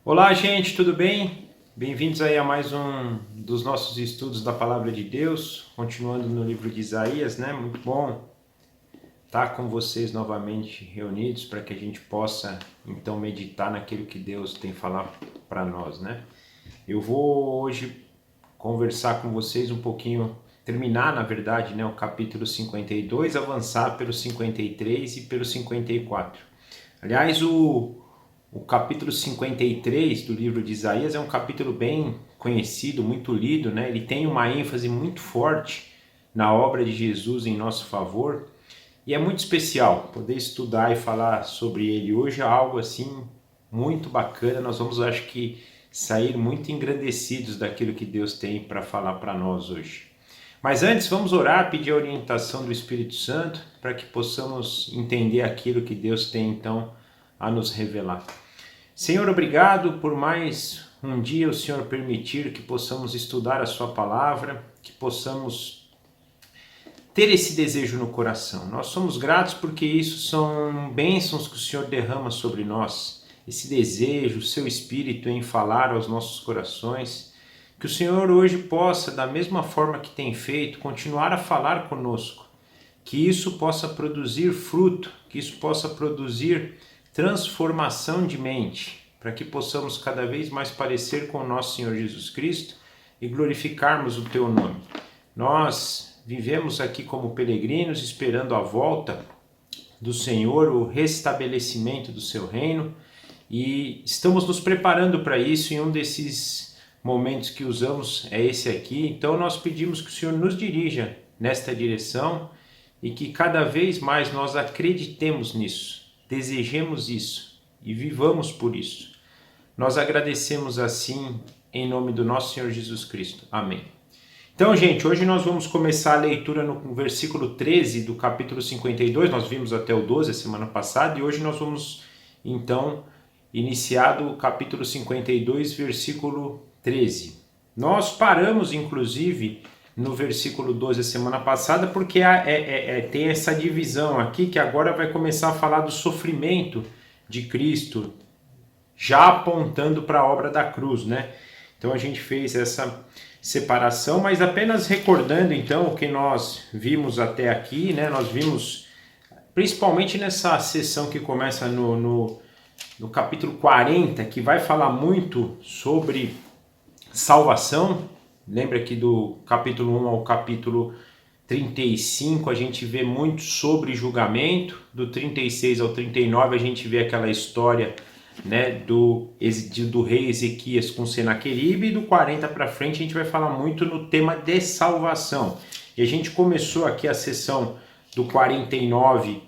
Olá, gente, tudo bem? Bem-vindos aí a mais um dos nossos estudos da Palavra de Deus, continuando no livro de Isaías, né? Muito bom estar com vocês novamente reunidos para que a gente possa então meditar naquilo que Deus tem falado para nós, né? Eu vou hoje conversar com vocês um pouquinho, terminar na verdade, né, o capítulo 52, avançar pelo 53 e pelo 54. Aliás, o capítulo 53 do livro de Isaías é um capítulo bem conhecido, muito lido, né? Ele tem uma ênfase muito forte na obra de Jesus em nosso favor e é muito especial poder estudar e falar sobre ele hoje, é algo assim muito bacana. Nós vamos, acho que, sair muito engrandecidos daquilo que Deus tem para falar para nós hoje. Mas antes, vamos orar, pedir a orientação do Espírito Santo para que possamos entender aquilo que Deus tem então a nos revelar. Senhor, obrigado por mais um dia o Senhor permitir que possamos estudar a sua palavra, que possamos ter esse desejo no coração. Nós somos gratos porque isso são bênçãos que o Senhor derrama sobre nós, esse desejo, o seu Espírito em falar aos nossos corações, que o Senhor hoje possa, da mesma forma que tem feito, continuar a falar conosco, que isso possa produzir fruto, que isso possa produzir transformação de mente, para que possamos cada vez mais parecer com o nosso Senhor Jesus Cristo e glorificarmos o teu nome. Nós vivemos aqui como peregrinos, esperando a volta do Senhor, o restabelecimento do seu reino, e estamos nos preparando para isso. E um desses momentos que usamos é esse aqui. Então nós pedimos que o Senhor nos dirija nesta direção e que cada vez mais nós acreditemos nisso, desejemos isso e vivamos por isso. Nós agradecemos assim em nome do nosso Senhor Jesus Cristo. Amém. Então, gente, hoje nós vamos começar a leitura no versículo 13 do capítulo 52. Nós vimos até o 12 a semana passada e hoje nós vamos então iniciar do capítulo 52, versículo 13. Nós paramos inclusive no versículo 12 a semana passada, porque tem essa divisão aqui, que agora vai começar a falar do sofrimento de Cristo, já apontando para a obra da cruz, né? Então a gente fez essa separação, mas apenas recordando então o que nós vimos até aqui, né? Nós vimos, principalmente nessa sessão que começa no capítulo 40, que vai falar muito sobre salvação. Lembra que do capítulo 1 ao capítulo 35 a gente vê muito sobre julgamento, do 36 ao 39 a gente vê aquela história, né, do rei Ezequias com Senaqueribe, e do 40 para frente a gente vai falar muito no tema de salvação. E a gente começou aqui a sessão do 49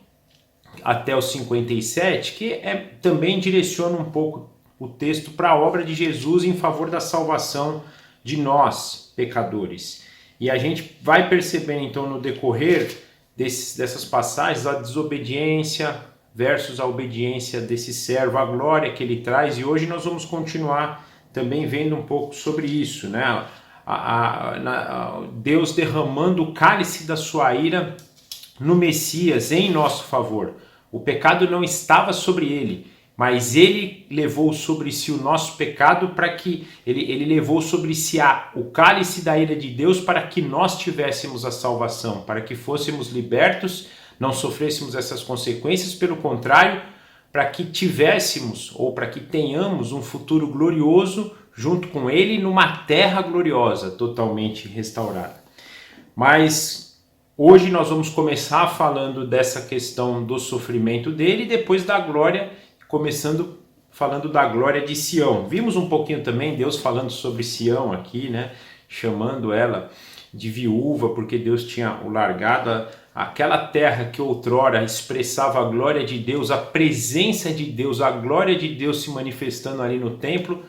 até o 57, que também direciona um pouco o texto para a obra de Jesus em favor da salvação de nós, pecadores. E a gente vai percebendo então no decorrer dessas passagens a desobediência versus a obediência desse servo, a glória que ele traz, e hoje nós vamos continuar também vendo um pouco sobre isso, né? Deus derramando o cálice da sua ira no Messias em nosso favor. O pecado não estava sobre ele, mas ele levou sobre si o nosso pecado, para que ele levou sobre si o cálice da ira de Deus, para que nós tivéssemos a salvação, para que fôssemos libertos, não sofrêssemos essas consequências, pelo contrário, para que tivéssemos, ou para que tenhamos um futuro glorioso junto com ele, numa terra gloriosa, totalmente restaurada. Mas hoje nós vamos começar falando dessa questão do sofrimento dele, e depois da glória, começando falando da glória de Sião. Vimos um pouquinho também Deus falando sobre Sião aqui, né? Chamando ela de viúva, porque Deus tinha o largado. Aquela terra que outrora expressava a glória de Deus, a presença de Deus, a glória de Deus se manifestando ali no templo,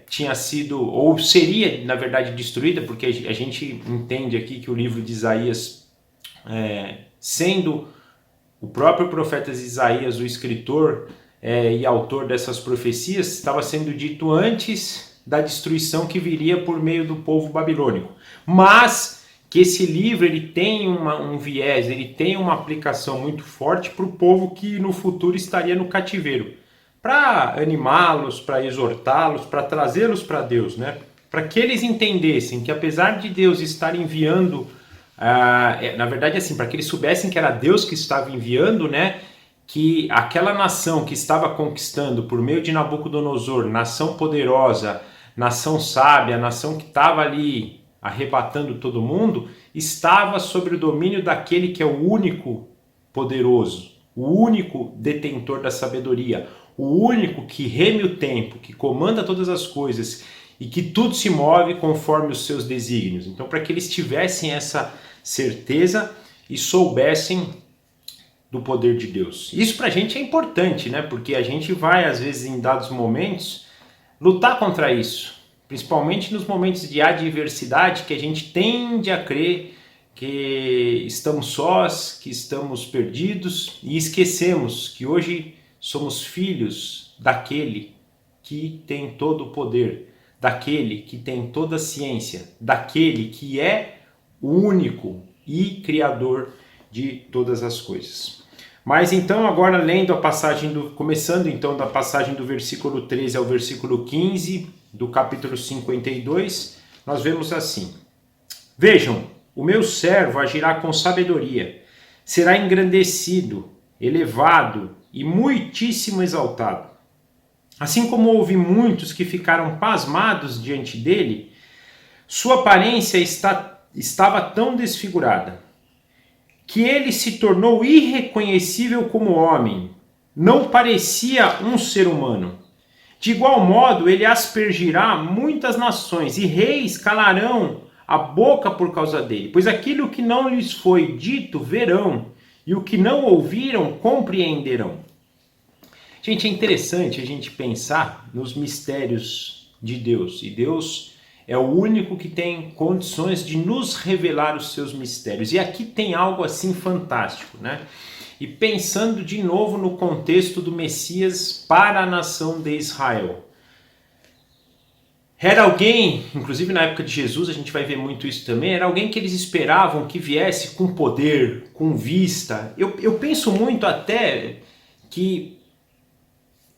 tinha sido, ou seria na verdade destruída, porque a gente entende aqui que o livro de Isaías, sendo o próprio profeta Isaías o escritor e autor dessas profecias, estava sendo dito antes da destruição que viria por meio do povo babilônico. Mas que esse livro ele tem um viés, ele tem uma aplicação muito forte para o povo que no futuro estaria no cativeiro. para animá-los, para exortá-los, para trazê-los para Deus, né? Para que eles entendessem que apesar de Deus estar enviando, na verdade assim, para que eles soubessem que era Deus que estava enviando, né? Que aquela nação que estava conquistando por meio de Nabucodonosor, nação poderosa, nação sábia, nação que estava ali arrebatando todo mundo, estava sob o domínio daquele que é o único poderoso, o único detentor da sabedoria, o único que reme o tempo, que comanda todas as coisas e que tudo se move conforme os seus desígnios. Então, para que eles tivessem essa certeza e soubessem do poder de Deus. Isso para a gente é importante, né? Porque a gente vai, às vezes, em dados momentos, lutar contra isso. Principalmente nos momentos de adversidade, que a gente tende a crer que estamos sós, que estamos perdidos e esquecemos que hoje somos filhos daquele que tem todo o poder, daquele que tem toda a ciência, daquele que é o único e criador de todas as coisas. Mas então agora lendo a passagem, começando então da passagem do versículo 13 ao versículo 15 do capítulo 52, nós vemos assim: Vejam, o meu servo agirá com sabedoria, será engrandecido, elevado e muitíssimo exaltado. Assim como houve muitos que ficaram pasmados diante dele, sua aparência estava tão desfigurada, que ele se tornou irreconhecível como homem, não parecia um ser humano. De igual modo, ele aspergirá muitas nações, e reis calarão a boca por causa dele, pois aquilo que não lhes foi dito verão, e o que não ouviram compreenderão. Gente, é interessante a gente pensar nos mistérios de Deus, e Deus é o único que tem condições de nos revelar os seus mistérios. E aqui tem algo assim fantástico, né? E pensando de novo no contexto do Messias para a nação de Israel. Era alguém, inclusive na época de Jesus, a gente vai ver muito isso também, era alguém que eles esperavam que viesse com poder, com vista. Eu penso muito até que,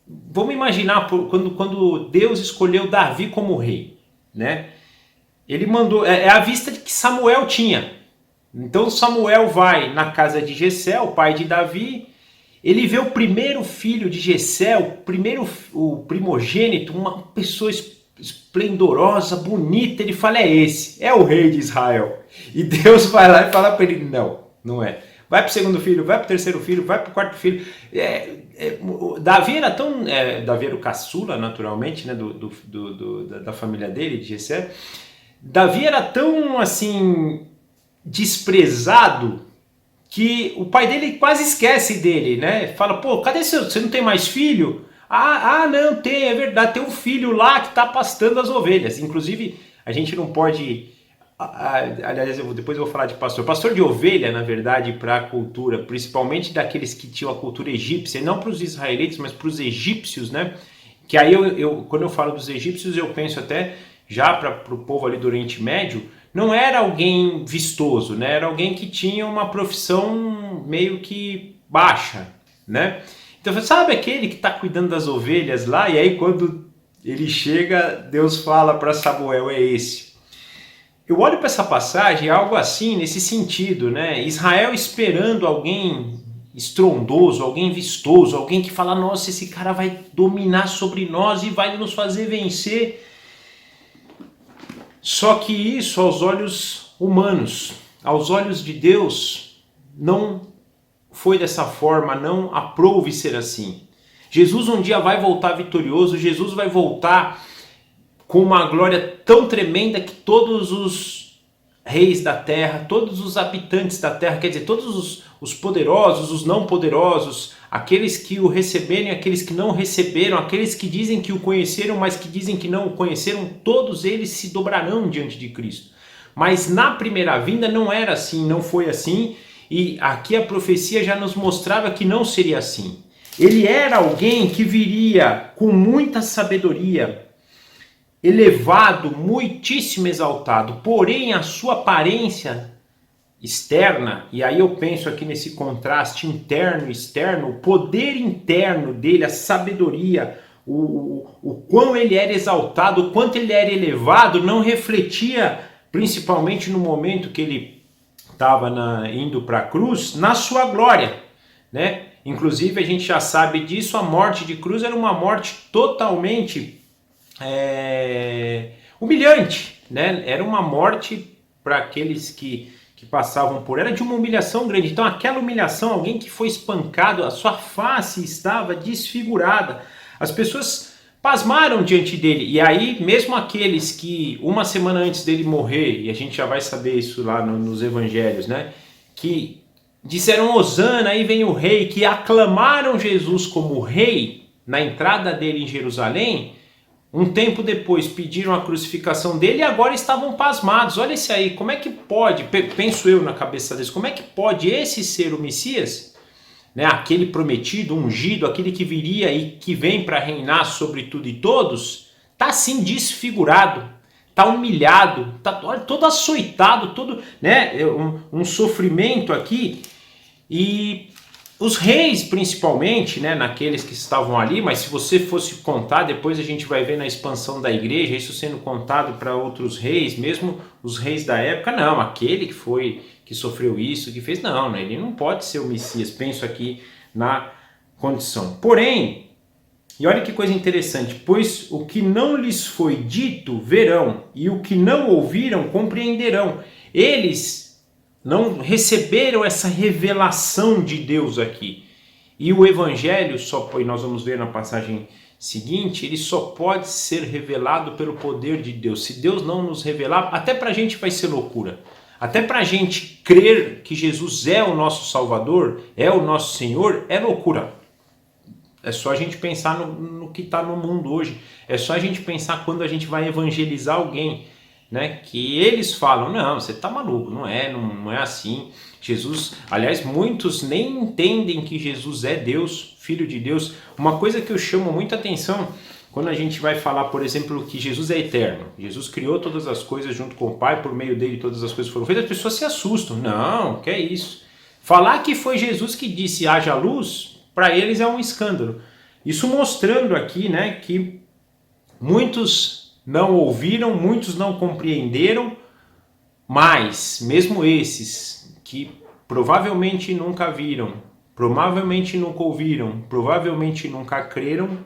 vamos imaginar quando Deus escolheu Davi como rei, né? Ele mandou, é a vista que Samuel tinha. Então Samuel vai na casa de Jessé, o pai de Davi, ele vê o primeiro filho de Jessé, o primogênito, uma pessoa esplendorosa, bonita, ele fala, é esse, é o rei de Israel. E Deus vai lá e fala para ele, não é. Vai para o segundo filho, vai para o terceiro filho, vai para o quarto filho. Davi era tão... Davi era o caçula, naturalmente, né, da família dele, de Jessé. Davi era tão, assim, desprezado que o pai dele quase esquece dele, né? Fala, pô, cadê você não tem mais filho? Não, tem, é verdade, tem um filho lá que está pastando as ovelhas. Inclusive, a gente não pode... Aliás, depois eu vou falar de pastor. Pastor de ovelha, na verdade, para a cultura, principalmente daqueles que tinham a cultura egípcia, não para os israelitas, mas para os egípcios, né? Que aí, quando eu falo dos egípcios, eu penso até já para o povo ali do Oriente Médio, não era alguém vistoso, né? Era alguém que tinha uma profissão meio que baixa, né? Então, sabe aquele que está cuidando das ovelhas lá? E aí, quando ele chega, Deus fala para Samuel, é esse. Eu olho para essa passagem, algo assim, nesse sentido, né? Israel esperando alguém estrondoso, alguém vistoso, alguém que fala, nossa, esse cara vai dominar sobre nós e vai nos fazer vencer. Só que isso, aos olhos humanos, aos olhos de Deus, não foi dessa forma, não aprove ser assim. Jesus um dia vai voltar vitorioso, Jesus vai voltar com uma glória tão tremenda que todos os reis da terra, todos os habitantes da terra, quer dizer, todos os poderosos, os não poderosos, aqueles que o receberam e aqueles que não receberam, aqueles que dizem que o conheceram, mas que dizem que não o conheceram, todos eles se dobrarão diante de Cristo. Mas na primeira vinda não era assim, não foi assim, e aqui a profecia já nos mostrava que não seria assim. Ele era alguém que viria com muita sabedoria, elevado, muitíssimo exaltado, porém a sua aparência externa, e aí eu penso aqui nesse contraste interno e externo, o poder interno dele, a sabedoria, o quão ele era exaltado, o quanto ele era elevado, não refletia, principalmente no momento que ele estava indo para a cruz, na sua glória, né? Inclusive a gente já sabe disso, a morte de cruz era uma morte totalmente humilhante, né? Era uma morte para aqueles que passavam por ela, de uma humilhação grande. Então aquela humilhação, alguém que foi espancado, a sua face estava desfigurada. As pessoas pasmaram diante dele. E aí, mesmo aqueles que uma semana antes dele morrer, e a gente já vai saber isso lá nos evangelhos, né? Que disseram Hosana, aí vem o rei, que aclamaram Jesus como rei na entrada dele em Jerusalém. Um tempo depois pediram a crucificação dele e agora estavam pasmados. Olha esse aí, como é que pode, penso eu na cabeça deles, como é que pode esse ser o Messias, né, aquele prometido, ungido, aquele que viria e que vem para reinar sobre tudo e todos, tá assim desfigurado, tá humilhado, tá todo açoitado, todo, né, um sofrimento aqui. E os reis, principalmente, né, naqueles que estavam ali, mas se você fosse contar, depois a gente vai ver na expansão da igreja, isso sendo contado para outros reis, mesmo os reis da época, não, aquele que sofreu isso, que fez, não, né, ele não pode ser o Messias, penso aqui na condição. Porém, e olha que coisa interessante, pois o que não lhes foi dito, verão, e o que não ouviram, compreenderão. Eles não receberam essa revelação de Deus aqui. E o evangelho, e nós vamos ver na passagem seguinte, ele só pode ser revelado pelo poder de Deus. Se Deus não nos revelar, até para a gente vai ser loucura. Até para a gente crer que Jesus é o nosso Salvador, é o nosso Senhor, é loucura. É só a gente pensar no que está no mundo hoje. É só a gente pensar quando a gente vai evangelizar alguém, né, que eles falam, não, você tá maluco, não é assim. Jesus, aliás, muitos nem entendem que Jesus é Deus, Filho de Deus. Uma coisa que eu chamo muita atenção quando a gente vai falar, por exemplo, que Jesus é eterno, Jesus criou todas as coisas junto com o Pai, por meio dele todas as coisas foram feitas, as pessoas se assustam. Não, que é isso? Falar que foi Jesus que disse haja luz, para eles é um escândalo. Isso mostrando aqui, né, que muitos não ouviram, muitos não compreenderam, mas mesmo esses que provavelmente nunca viram, provavelmente nunca ouviram, provavelmente nunca creram,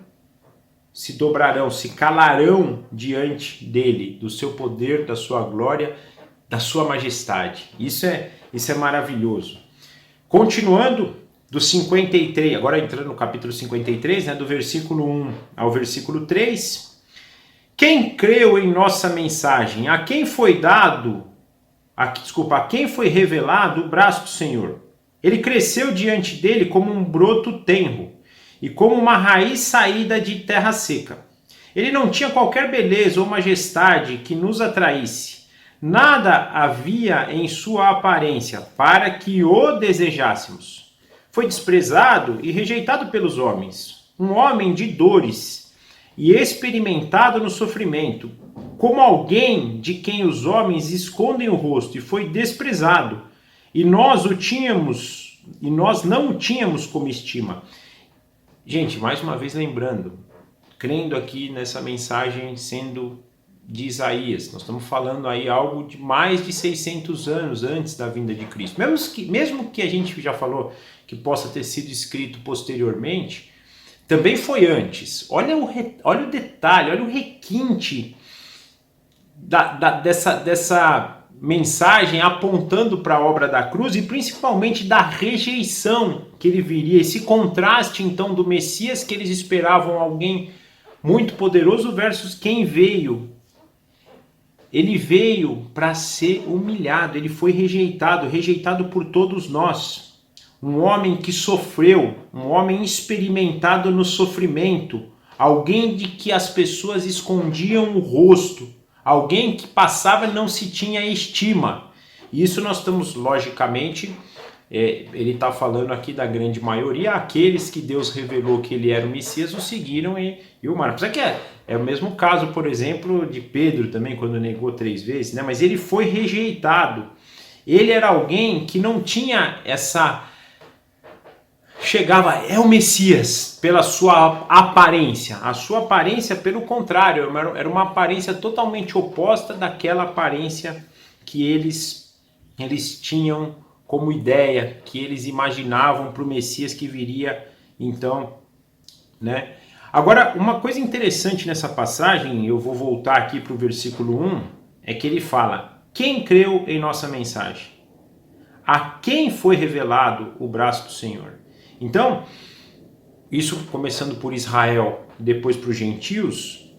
se dobrarão, se calarão diante dele, do seu poder, da sua glória, da sua majestade. Isso é maravilhoso. Continuando do 53, agora entrando no capítulo 53, né, do versículo 1 ao versículo 3, quem creu em nossa mensagem? A quem foi revelado o braço do Senhor? Ele cresceu diante dele como um broto tenro e como uma raiz saída de terra seca. Ele não tinha qualquer beleza ou majestade que nos atraísse. Nada havia em sua aparência para que o desejássemos. Foi desprezado e rejeitado pelos homens, um homem de dores e experimentado no sofrimento, como alguém de quem os homens escondem o rosto, e foi desprezado, e nós não o tínhamos como estima. Gente, mais uma vez lembrando, crendo aqui nessa mensagem sendo de Isaías, nós estamos falando aí algo de mais de 600 anos antes da vinda de Cristo. Mesmo que a gente já falou que possa ter sido escrito posteriormente, também foi antes. Olha o detalhe, olha o requinte dessa mensagem apontando para a obra da cruz e principalmente da rejeição que ele viria. Esse contraste então do Messias que eles esperavam alguém muito poderoso versus quem veio. Ele veio para ser humilhado, ele foi rejeitado por todos nós. Um homem que sofreu, um homem experimentado no sofrimento, alguém de que as pessoas escondiam o rosto, alguém que passava e não se tinha estima. E isso nós estamos, logicamente, ele está falando aqui da grande maioria, aqueles que Deus revelou que ele era o Messias o seguiram e o amaram. Apesar que é o mesmo caso, por exemplo, de Pedro também, quando negou 3 vezes, né? Mas ele foi rejeitado. Ele era alguém que não tinha chegava, é o Messias, pela sua aparência. A sua aparência, pelo contrário, era uma aparência totalmente oposta daquela aparência que eles tinham como ideia, que eles imaginavam para o Messias que viria, então, né? Agora, uma coisa interessante nessa passagem, eu vou voltar aqui para o versículo 1, é que ele fala: quem creu em nossa mensagem? A quem foi revelado o braço do Senhor? Então, isso começando por Israel e depois para os gentios,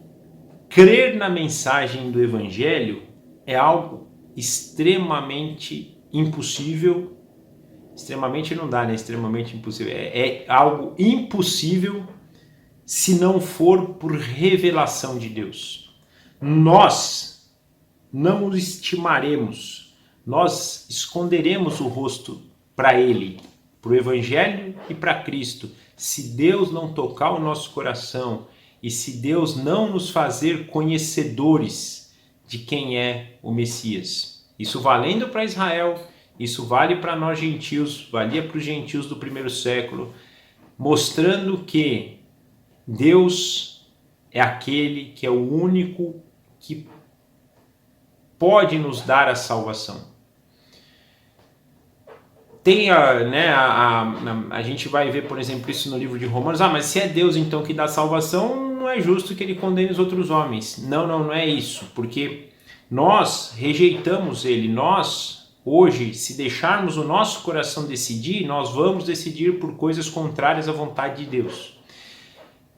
crer na mensagem do Evangelho é algo extremamente impossível. Extremamente não dá, né? Extremamente impossível. É algo impossível se não for por revelação de Deus. Nós não o estimaremos, nós esconderemos o rosto para Ele, para o Evangelho e para Cristo, se Deus não tocar o nosso coração e se Deus não nos fazer conhecedores de quem é o Messias. Isso valendo para Israel, isso vale para nós gentios, valia para os gentios do primeiro século, mostrando que Deus é aquele que é o único que pode nos dar a salvação. Tem a gente vai ver, por exemplo, isso no livro de Romanos. Mas se é Deus então que dá salvação, não é justo que ele condene os outros homens. Não é isso, porque nós rejeitamos ele. Nós, hoje, se deixarmos o nosso coração decidir, nós vamos decidir por coisas contrárias à vontade de Deus.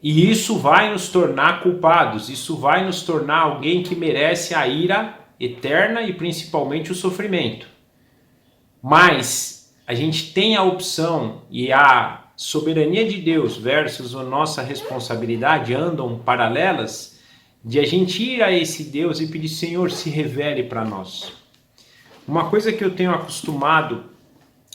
E isso vai nos tornar culpados, isso vai nos tornar alguém que merece a ira eterna e principalmente o sofrimento. Mas a gente tem a opção, e a soberania de Deus versus a nossa responsabilidade andam paralelas, de a gente ir a esse Deus e pedir: Senhor, se revele para nós. Uma coisa que eu tenho acostumado,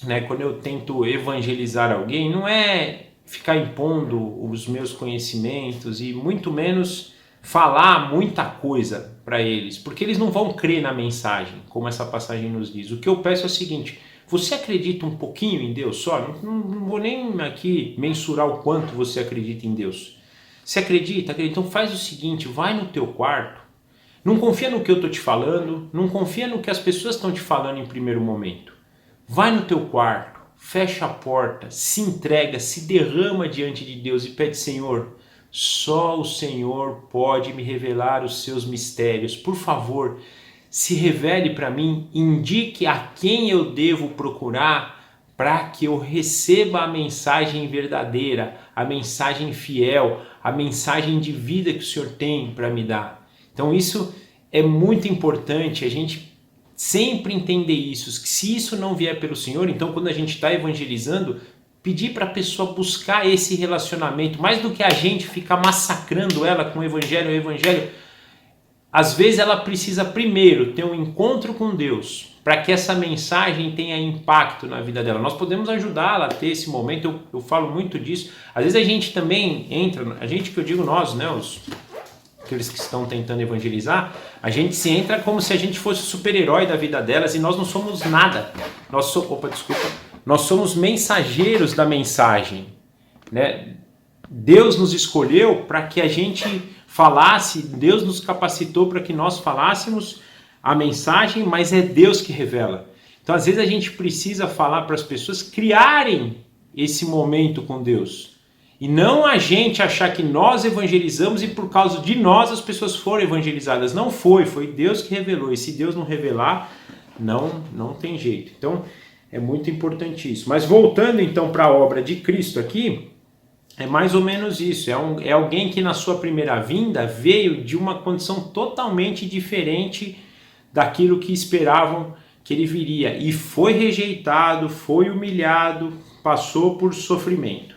né, quando eu tento evangelizar alguém, não é ficar impondo os meus conhecimentos e muito menos falar muita coisa para eles, porque eles não vão crer na mensagem, como essa passagem nos diz. O que eu peço é o seguinte: você acredita um pouquinho em Deus só? Não vou nem aqui mensurar o quanto você acredita em Deus. Você acredita? Então faz o seguinte: vai no teu quarto, não confia no que eu estou te falando, não confia no que as pessoas estão te falando em primeiro momento. Vai no teu quarto, fecha a porta, se entrega, se derrama diante de Deus e pede: Senhor, só o Senhor pode me revelar os seus mistérios. Por favor, se revele para mim, indique a quem eu devo procurar para que eu receba a mensagem verdadeira, a mensagem fiel, a mensagem de vida que o Senhor tem para me dar. Então isso é muito importante, a gente sempre entender isso, que se isso não vier pelo Senhor, então quando a gente está evangelizando, pedir para a pessoa buscar esse relacionamento, mais do que a gente ficar massacrando ela com o evangelho, às vezes ela precisa primeiro ter um encontro com Deus, para que essa mensagem tenha impacto na vida dela. Nós podemos ajudá-la a ter esse momento, eu falo muito disso. Às vezes a gente também entra, a gente que eu digo nós, né, aqueles que estão tentando evangelizar, a gente se entra como se a gente fosse o super-herói da vida delas e nós não somos nada. Nós somos mensageiros da mensagem, né? Deus nos escolheu para que a gente falasse, Deus nos capacitou para que nós falássemos a mensagem, mas é Deus que revela. Então, às vezes a gente precisa falar para as pessoas criarem esse momento com Deus. E não a gente achar que nós evangelizamos e por causa de nós as pessoas foram evangelizadas. Não foi Deus que revelou. E se Deus não revelar, não tem jeito. Então, é muito importante isso. Mas voltando então para a obra de Cristo aqui, é mais ou menos isso. É alguém que na sua primeira vinda veio de uma condição totalmente diferente daquilo que esperavam que ele viria. E foi rejeitado, foi humilhado, passou por sofrimento.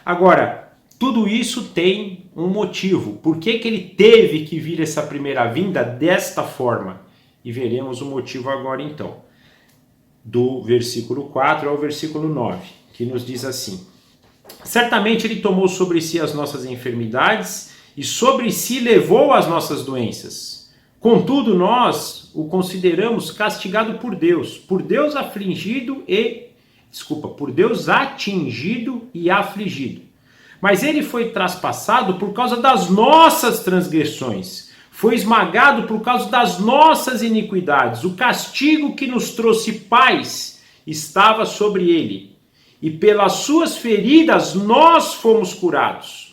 Agora, tudo isso tem um motivo. Por que ele teve que vir essa primeira vinda desta forma? E veremos o motivo agora então. Do versículo 4 ao versículo 9, que nos diz assim: certamente ele tomou sobre si as nossas enfermidades e sobre si levou as nossas doenças. Contudo, nós o consideramos castigado por Deus atingido e afligido. Mas ele foi traspassado por causa das nossas transgressões, foi esmagado por causa das nossas iniquidades. O castigo que nos trouxe paz estava sobre ele, e pelas suas feridas nós fomos curados.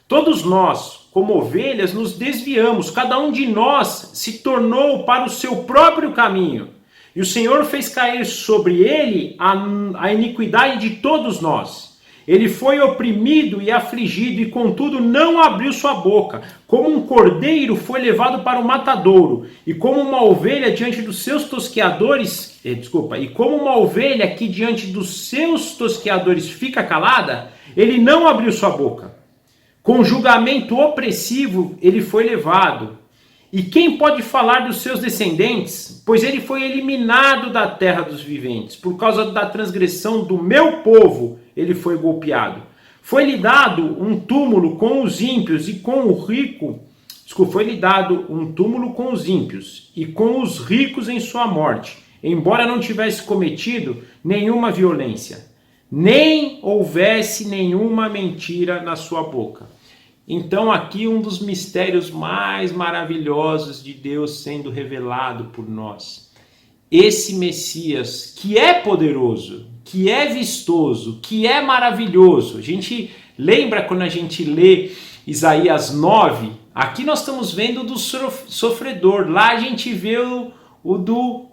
Todos nós, como ovelhas, nos desviamos, cada um de nós se tornou para o seu próprio caminho, e o Senhor fez cair sobre ele a iniquidade de todos nós. Ele foi oprimido e afligido, e contudo não abriu sua boca. Como um cordeiro foi levado para o matadouro, e como uma ovelha diante dos seus tosqueadores, e como uma ovelha que diante dos seus tosqueadores fica calada, ele não abriu sua boca. Com julgamento opressivo ele foi levado. E quem pode falar dos seus descendentes? Pois ele foi eliminado da terra dos viventes. Por causa da transgressão do meu povo, ele foi golpeado. Foi-lhe dado um túmulo com os ímpios e com o rico. Foi-lhe dado um túmulo com os ímpios e com os ricos em sua morte, embora não tivesse cometido nenhuma violência, nem houvesse nenhuma mentira na sua boca. Então aqui um dos mistérios mais maravilhosos de Deus sendo revelado por nós. Esse Messias que é poderoso, que é vistoso, que é maravilhoso. A gente lembra quando a gente lê Isaías 9, aqui nós estamos vendo do sofredor, lá a gente vê o do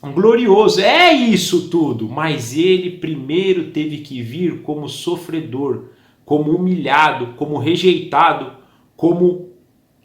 glorioso. É isso tudo, mas ele primeiro teve que vir como sofredor, como humilhado, como rejeitado, como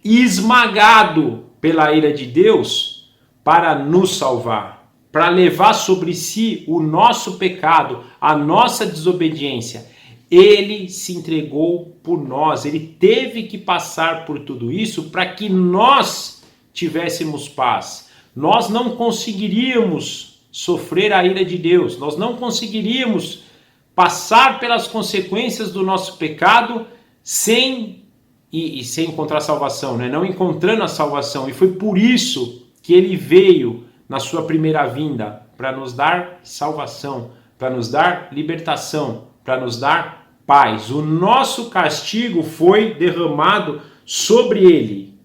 esmagado pela ira de Deus para nos salvar, para levar sobre si o nosso pecado, a nossa desobediência. Ele se entregou por nós, ele teve que passar por tudo isso para que nós tivéssemos paz. Nós não conseguiríamos sofrer a ira de Deus, nós não conseguiríamos passar pelas consequências do nosso pecado sem encontrar salvação, né? Não encontrando a salvação. E foi por isso que ele veio na sua primeira vinda, para nos dar salvação, para nos dar libertação, para nos dar paz. O nosso castigo foi derramado sobre ele.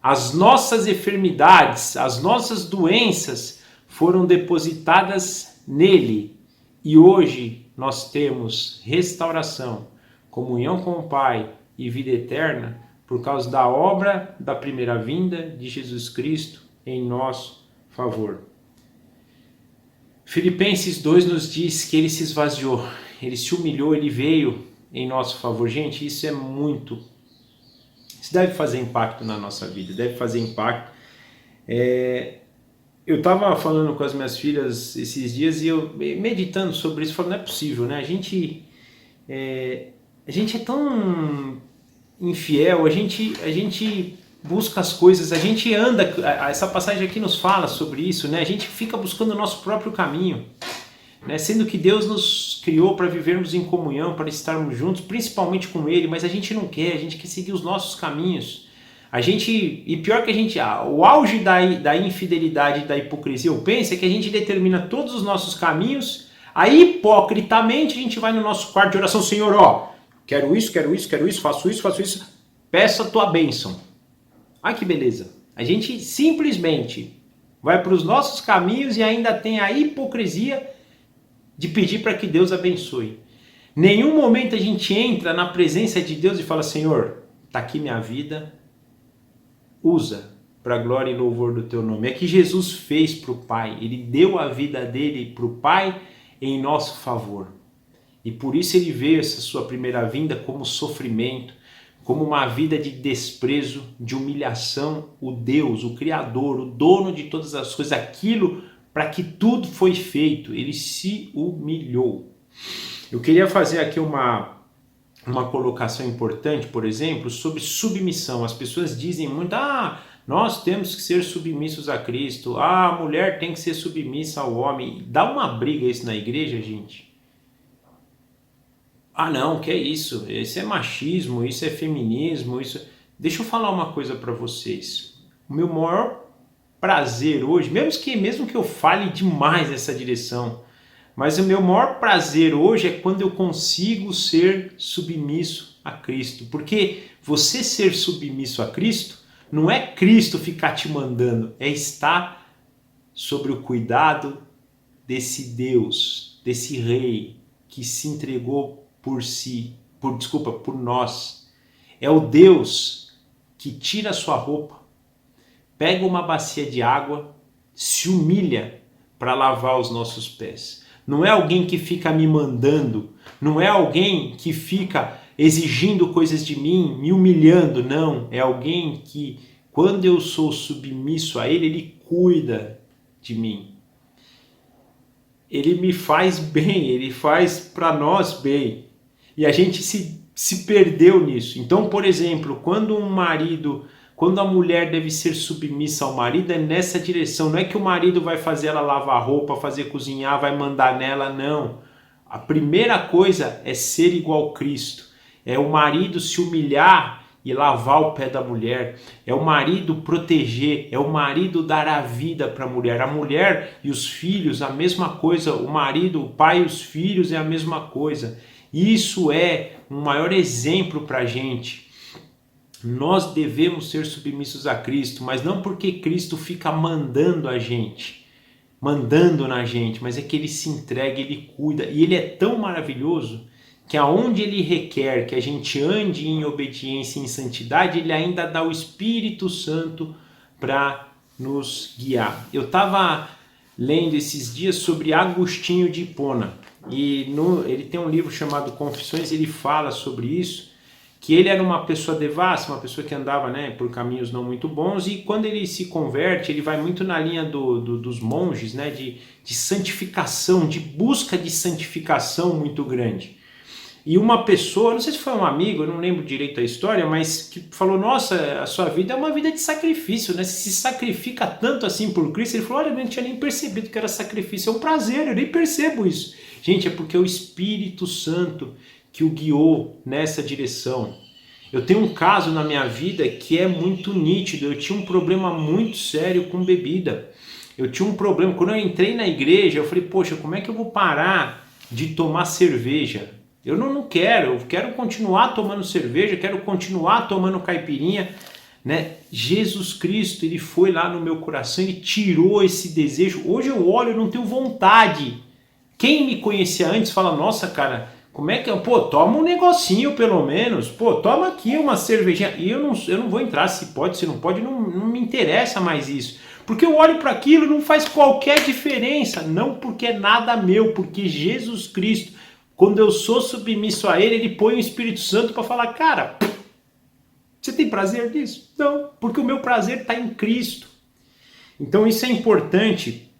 As nossas enfermidades, as nossas doenças foram depositadas nele. E hoje nós temos restauração, comunhão com o Pai e vida eterna por causa da obra da primeira vinda de Jesus Cristo em nosso favor. Filipenses 2 nos diz que ele se esvaziou, ele se humilhou, ele veio em nosso favor. Gente, isso deve fazer impacto na nossa vida, deve fazer impacto. Eu estava falando com as minhas filhas esses dias e eu meditando sobre isso, falando, não é possível, né? A gente é tão infiel, a gente busca as coisas, a gente anda, essa passagem aqui nos fala sobre isso, né? A gente fica buscando o nosso próprio caminho, né? Sendo que Deus nos criou para vivermos em comunhão, para estarmos juntos, principalmente com Ele, mas a gente não quer, a gente quer seguir os nossos caminhos. E pior que o auge da infidelidade e da hipocrisia, eu penso, é que a gente determina todos os nossos caminhos, aí hipocritamente a gente vai no nosso quarto de oração, Senhor, quero isso, faço isso, peço a tua bênção. Olha que beleza. A gente simplesmente vai para os nossos caminhos e ainda tem a hipocrisia de pedir para que Deus abençoe. Nenhum momento a gente entra na presença de Deus e fala, Senhor, está aqui minha vida, usa para a glória e louvor do teu nome. É que Jesus fez para o Pai, ele deu a vida dele para o Pai em nosso favor. E por isso ele veio essa sua primeira vinda como sofrimento, como uma vida de desprezo, de humilhação, o Deus, o Criador, o dono de todas as coisas, aquilo para que tudo foi feito, ele se humilhou. Eu queria fazer aqui uma colocação importante, por exemplo, sobre submissão. As pessoas dizem muito, nós temos que ser submissos a Cristo, a mulher tem que ser submissa ao homem. Dá uma briga isso na igreja, gente. Não, que é isso é machismo, isso é feminismo, isso... Deixa eu falar uma coisa para vocês. O meu maior prazer hoje, mesmo que eu fale demais nessa direção, mas o meu maior prazer hoje é quando eu consigo ser submisso a Cristo. Porque você ser submisso a Cristo não é Cristo ficar te mandando, é estar sobre o cuidado desse Deus, desse Rei que se entregou por nós. É o Deus que tira a sua roupa, pega uma bacia de água, se humilha para lavar os nossos pés. Não é alguém que fica me mandando, não é alguém que fica exigindo coisas de mim, me humilhando, não. É alguém que, quando eu sou submisso a ele, ele cuida de mim. Ele me faz bem, ele faz para nós bem. E a gente se perdeu nisso. Então, por exemplo, quando a mulher deve ser submissa ao marido, é nessa direção. Não é que o marido vai fazer ela lavar roupa, fazer cozinhar, vai mandar nela, não. A primeira coisa é ser igual a Cristo. É o marido se humilhar e lavar o pé da mulher. É o marido proteger, é o marido dar a vida para a mulher. A mulher e os filhos, a mesma coisa. O marido, o pai e os filhos é a mesma coisa. Isso é um maior exemplo para a gente. Nós devemos ser submissos a Cristo, mas não porque Cristo fica mandando na gente, mas é que ele se entrega, ele cuida, e ele é tão maravilhoso que aonde ele requer que a gente ande em obediência e em santidade, ele ainda dá o Espírito Santo para nos guiar. Eu estava lendo esses dias sobre Agostinho de Hipona, e ele tem um livro chamado Confissões, ele fala sobre isso, que ele era uma pessoa devassa, uma pessoa que andava, por caminhos não muito bons, e quando ele se converte, ele vai muito na linha dos monges, de santificação, de busca de santificação muito grande. E uma pessoa, não sei se foi um amigo, eu não lembro direito a história, mas que falou, nossa, a sua vida é uma vida de sacrifício, né? Você se sacrifica tanto assim por Cristo. Ele falou, olha, eu não tinha nem percebido que era sacrifício, é um prazer, eu nem percebo isso. Gente, é porque é o Espírito Santo que o guiou nessa direção. Eu tenho um caso na minha vida que é muito nítido. Eu tinha um problema muito sério com bebida. Eu tinha um problema, quando eu entrei na igreja, eu falei, poxa, como é que eu vou parar de tomar cerveja? Eu não quero, eu quero continuar tomando cerveja, quero continuar tomando caipirinha, Jesus Cristo, ele foi lá no meu coração, ele tirou esse desejo. Hoje eu olho, eu não tenho vontade. Quem me conhecia antes fala, nossa, cara, como é que é? Pô, toma um negocinho pelo menos. Pô, toma aqui uma cervejinha. E eu não vou entrar se pode, se não pode, não me interessa mais isso. Porque eu olho para aquilo, não faz qualquer diferença. Não porque é nada meu, porque Jesus Cristo, quando eu sou submisso a Ele, Ele põe o Espírito Santo para falar, cara, você tem prazer nisso? Não, porque o meu prazer está em Cristo. Então isso é importante.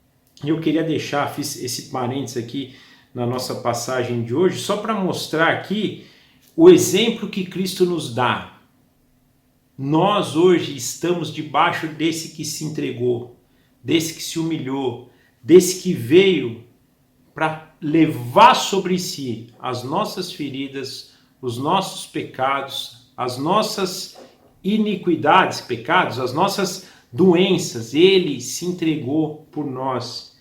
Eu queria deixar, fiz esse parênteses aqui, na nossa passagem de hoje, só para mostrar aqui o exemplo que Cristo nos dá. Nós hoje estamos debaixo desse que se entregou, desse que se humilhou, desse que veio para levar sobre si as nossas feridas, os nossos pecados, as nossas iniquidades, pecados, as nossas doenças. Ele se entregou por nós.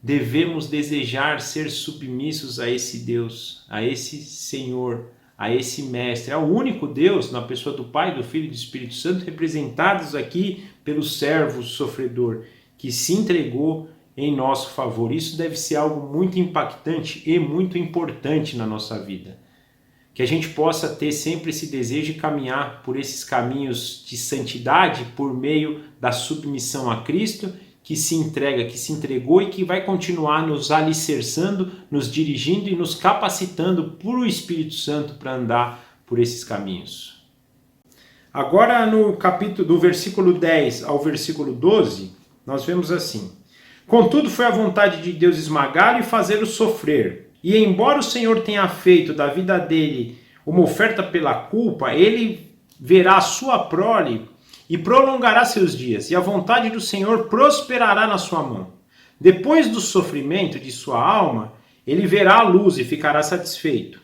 Devemos desejar ser submissos a esse Deus, a esse Senhor, a esse Mestre, ao único Deus, na pessoa do Pai, do Filho e do Espírito Santo, representados aqui pelo servo sofredor, que se entregou em nosso favor. Isso deve ser algo muito impactante e muito importante na nossa vida. Que a gente possa ter sempre esse desejo de caminhar por esses caminhos de santidade por meio da submissão a Cristo, que se entrega, que se entregou e que vai continuar nos alicerçando, nos dirigindo e nos capacitando por o Espírito Santo para andar por esses caminhos. Agora no capítulo do versículo 10 ao versículo 12, nós vemos assim: contudo foi a vontade de Deus esmagá-lo e fazê-lo sofrer. E embora o Senhor tenha feito da vida dele uma oferta pela culpa, ele verá a sua prole e prolongará seus dias, e a vontade do Senhor prosperará na sua mão. Depois do sofrimento de sua alma, ele verá a luz e ficará satisfeito.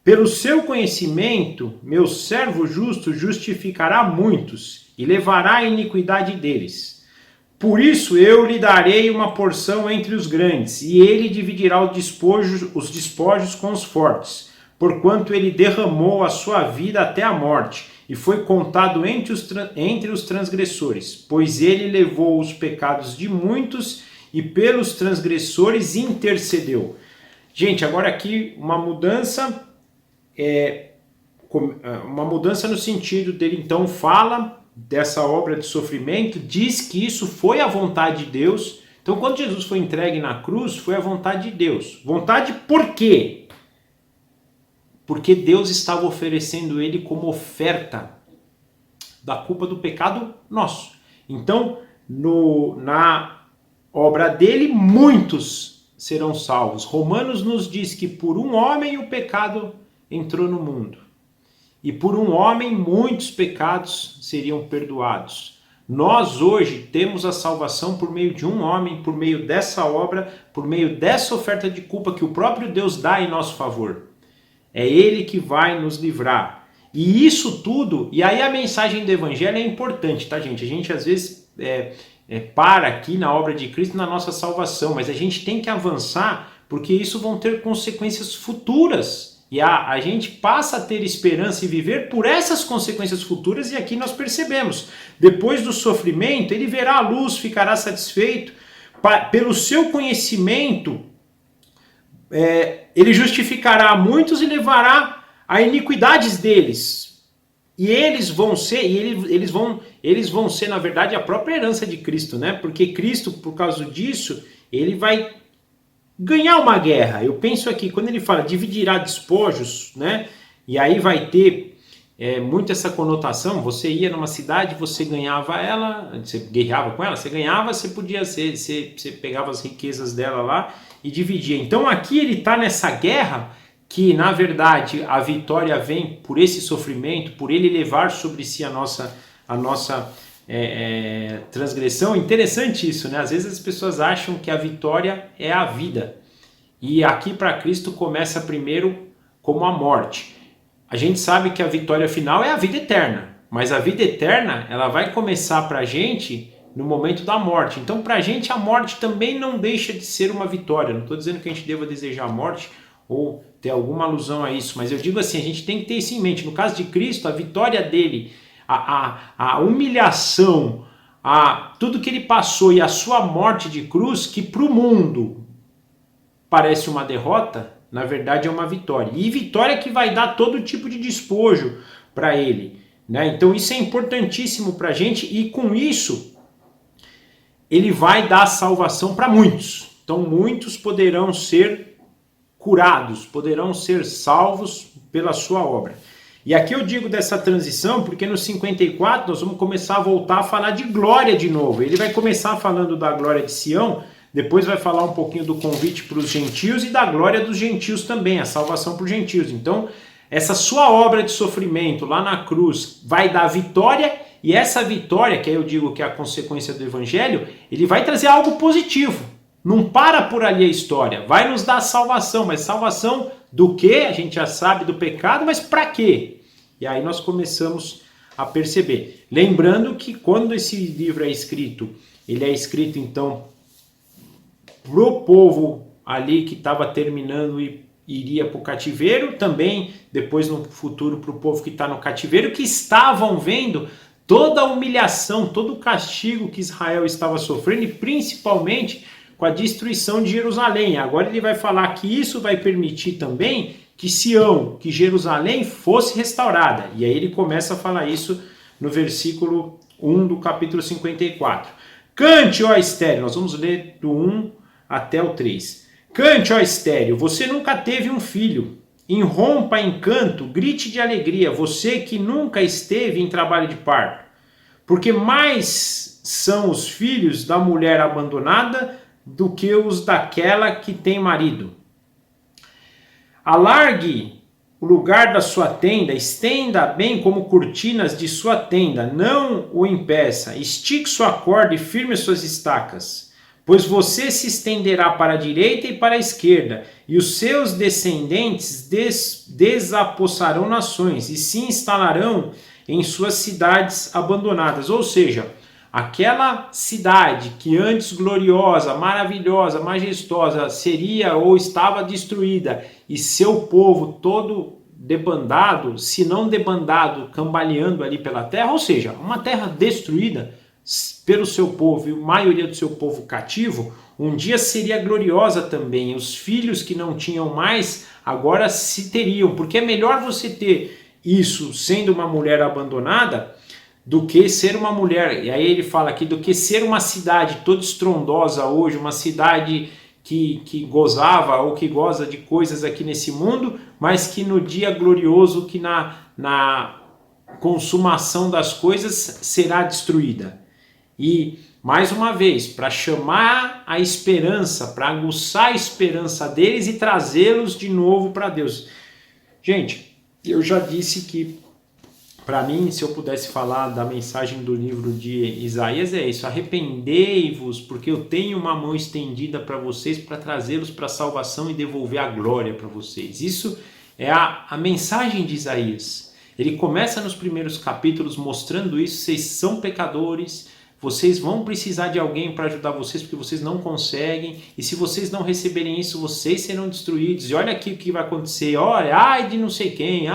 Pelo seu conhecimento, meu servo justo justificará muitos e levará a iniquidade deles. Por isso eu lhe darei uma porção entre os grandes, e ele dividirá os despojos com os fortes, porquanto ele derramou a sua vida até a morte, e foi contado entre os transgressores, pois ele levou os pecados de muitos e pelos transgressores intercedeu. Gente, agora aqui uma mudança no sentido dele então fala dessa obra de sofrimento, diz que isso foi a vontade de Deus. Então quando Jesus foi entregue na cruz, foi a vontade de Deus. Vontade por quê? Porque Deus estava oferecendo ele como oferta da culpa do pecado nosso. Então, na obra dele, muitos serão salvos. Romanos nos diz que por um homem o pecado entrou no mundo. E por um homem muitos pecados seriam perdoados. Nós hoje temos a salvação por meio de um homem, por meio dessa obra, por meio dessa oferta de culpa que o próprio Deus dá em nosso favor. É Ele que vai nos livrar. E isso tudo, e aí a mensagem do Evangelho é importante, tá, gente? A gente às vezes para aqui na obra de Cristo, na nossa salvação, mas a gente tem que avançar, porque isso vão ter consequências futuras. E a gente passa a ter esperança e viver por essas consequências futuras, e aqui nós percebemos. Depois do sofrimento, ele verá a luz, ficará satisfeito. Pelo seu conhecimento, ele justificará muitos e levará a iniquidades deles. E eles vão ser, eles vão ser, na verdade, a própria herança de Cristo, né? Porque Cristo, por causa disso, ele vai ganhar uma guerra. Eu penso aqui, quando ele fala dividirá despojos, né? E aí vai ter muito essa conotação. Você ia numa cidade, você ganhava ela, você guerreava com ela, você ganhava, você podia você pegava as riquezas dela lá e dividia. Então aqui ele está nessa guerra que, na verdade, a vitória vem por esse sofrimento, por ele levar sobre si a nossa transgressão. Interessante isso, né? Às vezes as pessoas acham que a vitória é a vida. E aqui para Cristo começa primeiro como a morte. A gente sabe que a vitória final é a vida eterna. Mas a vida eterna, ela vai começar para a gente no momento da morte. Então, para a gente, a morte também não deixa de ser uma vitória. Não estou dizendo que a gente deva desejar a morte ou ter alguma alusão a isso. Mas eu digo assim, a gente tem que ter isso em mente. No caso de Cristo, a vitória dele, a humilhação, tudo que ele passou e a sua morte de cruz, que para o mundo parece uma derrota, na verdade é uma vitória. E vitória que vai dar todo tipo de despojo para ele, né? Então isso é importantíssimo para a gente, e com isso ele vai dar salvação para muitos. Então muitos poderão ser curados, poderão ser salvos pela sua obra. E aqui eu digo dessa transição porque no 54 nós vamos começar a voltar a falar de glória de novo. Ele vai começar falando da glória de Sião, depois vai falar um pouquinho do convite para os gentios e da glória dos gentios também, a salvação para os gentios. Então, essa sua obra de sofrimento lá na cruz vai dar vitória, e essa vitória, que aí eu digo que é a consequência do evangelho, ele vai trazer algo positivo. Não para por ali a história, vai nos dar salvação, mas salvação do quê? A gente já sabe, do pecado, mas para quê? E aí nós começamos a perceber. Lembrando que quando esse livro é escrito, ele é escrito então pro povo ali que estava terminando e iria para o cativeiro, também depois no futuro para o povo que está no cativeiro, que estavam vendo toda a humilhação, todo o castigo que Israel estava sofrendo, e principalmente com a destruição de Jerusalém. Agora ele vai falar que isso vai permitir também que Sião, que Jerusalém fosse restaurada. E aí ele começa a falar isso no versículo 1 do capítulo 54. Cante, ó estéril, nós vamos ler do 1 até o 3. Cante, ó estéril, você nunca teve um filho. Irrompa em canto, grite de alegria, você que nunca esteve em trabalho de parto. Porque mais são os filhos da mulher abandonada do que os daquela que tem marido. Alargue o lugar da sua tenda, estenda bem como cortinas de sua tenda, não o impeça, estique sua corda e firme suas estacas, pois você se estenderá para a direita e para a esquerda, e os seus descendentes desapossarão nações e se instalarão em suas cidades abandonadas. Ou seja, aquela cidade que antes gloriosa, maravilhosa, majestosa seria ou estava destruída e seu povo todo debandado, se não debandado, cambaleando ali pela terra, ou seja, uma terra destruída pelo seu povo e a maioria do seu povo cativo, um dia seria gloriosa também. Os filhos que não tinham mais agora se teriam, porque é melhor você ter isso sendo uma mulher abandonada do que ser uma mulher, e aí ele fala aqui, do que ser uma cidade toda estrondosa hoje, uma cidade que gozava ou que goza de coisas aqui nesse mundo, mas que no dia glorioso, que na consumação das coisas será destruída. E, mais uma vez, para chamar a esperança, para aguçar a esperança deles e trazê-los de novo para Deus. Gente, eu já disse que, para mim, se eu pudesse falar da mensagem do livro de Isaías, é isso: arrependei-vos, porque eu tenho uma mão estendida para vocês, para trazê-los para a salvação e devolver a glória para vocês. Isso é a mensagem de Isaías. Ele começa nos primeiros capítulos mostrando isso: vocês são pecadores, vocês vão precisar de alguém para ajudar vocês, porque vocês não conseguem, e se vocês não receberem isso, vocês serão destruídos, e olha aqui o que vai acontecer, olha, ai de não sei quem,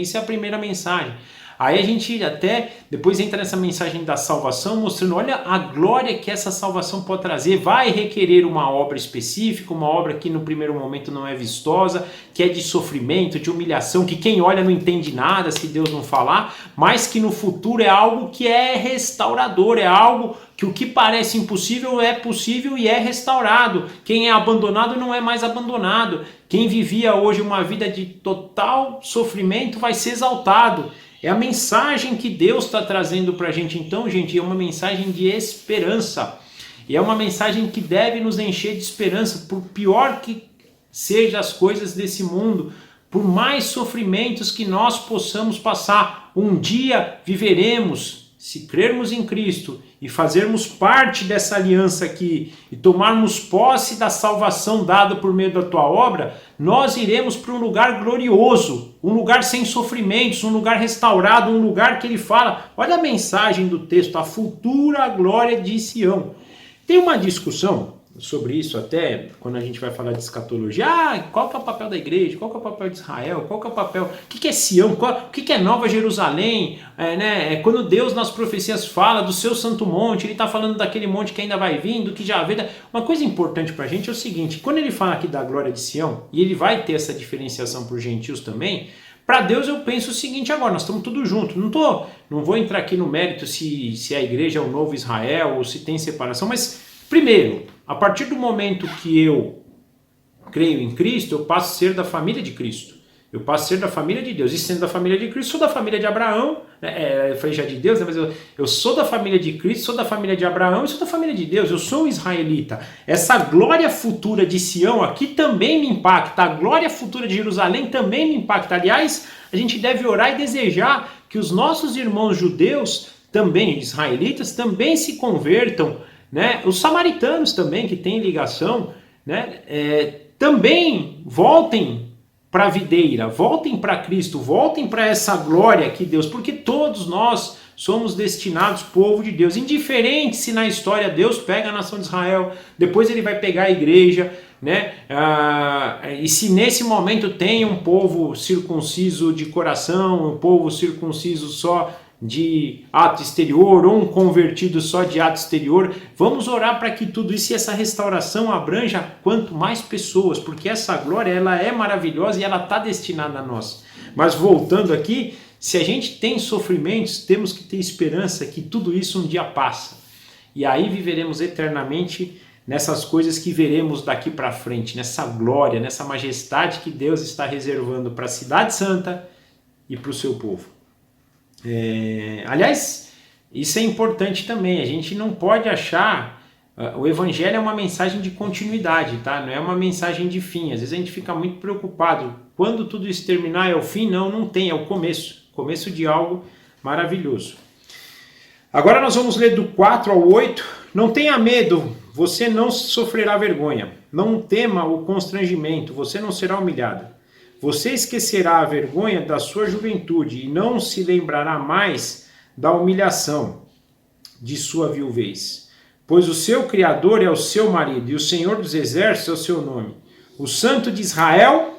isso é a primeira mensagem. Aí a gente até depois entra nessa mensagem da salvação, mostrando, olha a glória que essa salvação pode trazer. Vai requerer uma obra específica, uma obra que no primeiro momento não é vistosa, que é de sofrimento, de humilhação, que quem olha não entende nada se Deus não falar, mas que no futuro é algo que é restaurador, é algo que o que parece impossível é possível e é restaurado. Quem é abandonado não é mais abandonado. Quem vivia hoje uma vida de total sofrimento vai ser exaltado. É a mensagem que Deus está trazendo para a gente. Então, gente, é uma mensagem de esperança. E é uma mensagem que deve nos encher de esperança, por pior que sejam as coisas desse mundo, por mais sofrimentos que nós possamos passar, um dia viveremos, se crermos em Cristo e fazermos parte dessa aliança aqui e tomarmos posse da salvação dada por meio da tua obra, nós iremos para um lugar glorioso, um lugar sem sofrimentos, um lugar restaurado, um lugar que ele fala, olha a mensagem do texto, a futura glória de Sião. Tem uma discussão sobre isso até, quando a gente vai falar de escatologia, qual que é o papel da igreja, qual que é o papel de Israel, qual que é o papel, o que é Sião, o que é Nova Jerusalém, quando Deus nas profecias fala do seu santo monte, ele está falando daquele monte que ainda vai vindo, que já vê. Uma coisa importante para a gente é o seguinte, quando ele fala aqui da glória de Sião, e ele vai ter essa diferenciação para os gentios também, para Deus eu penso o seguinte agora, nós estamos tudo junto, não vou entrar aqui no mérito se a igreja é o novo Israel ou se tem separação, mas primeiro, a partir do momento que eu creio em Cristo, eu passo a ser da família de Cristo. Eu passo a ser da família de Deus. E sendo da família de Cristo, sou da família de Abraão. Eu falei já de Deus, mas eu sou da família de Cristo, sou da família de Abraão e sou da família de Deus. Eu sou um israelita. Essa glória futura de Sião aqui também me impacta. A glória futura de Jerusalém também me impacta. Aliás, a gente deve orar e desejar que os nossos irmãos judeus, também israelitas, também se convertam. Os samaritanos também, que têm ligação, também voltem para a videira, voltem para Cristo, voltem para essa glória que Deus, porque todos nós somos destinados povo de Deus, indiferente se na história Deus pega a nação de Israel, depois ele vai pegar a igreja, e se nesse momento tem um povo circunciso de coração, um povo circunciso só de ato exterior, ou um convertido só de ato exterior, vamos orar para que tudo isso e essa restauração abranja quanto mais pessoas, porque essa glória ela é maravilhosa e ela está destinada a nós. Mas voltando aqui, se a gente tem sofrimentos, temos que ter esperança que tudo isso um dia passa, e aí viveremos eternamente nessas coisas que veremos daqui para frente, nessa glória, nessa majestade que Deus está reservando para a cidade santa e para o seu povo. Aliás, isso é importante também, a gente não pode achar, o evangelho é uma mensagem de continuidade, tá? Não é uma mensagem de fim. Às vezes a gente fica muito preocupado, quando tudo isso terminar é o fim? Não tem, é o começo de algo maravilhoso. Agora nós vamos ler do 4 ao 8, não tenha medo, você não sofrerá vergonha. Não tema o constrangimento, você não será humilhada. Você esquecerá a vergonha da sua juventude e não se lembrará mais da humilhação de sua viuvez. Pois o seu Criador é o seu marido e o Senhor dos Exércitos é o seu nome. O Santo de Israel,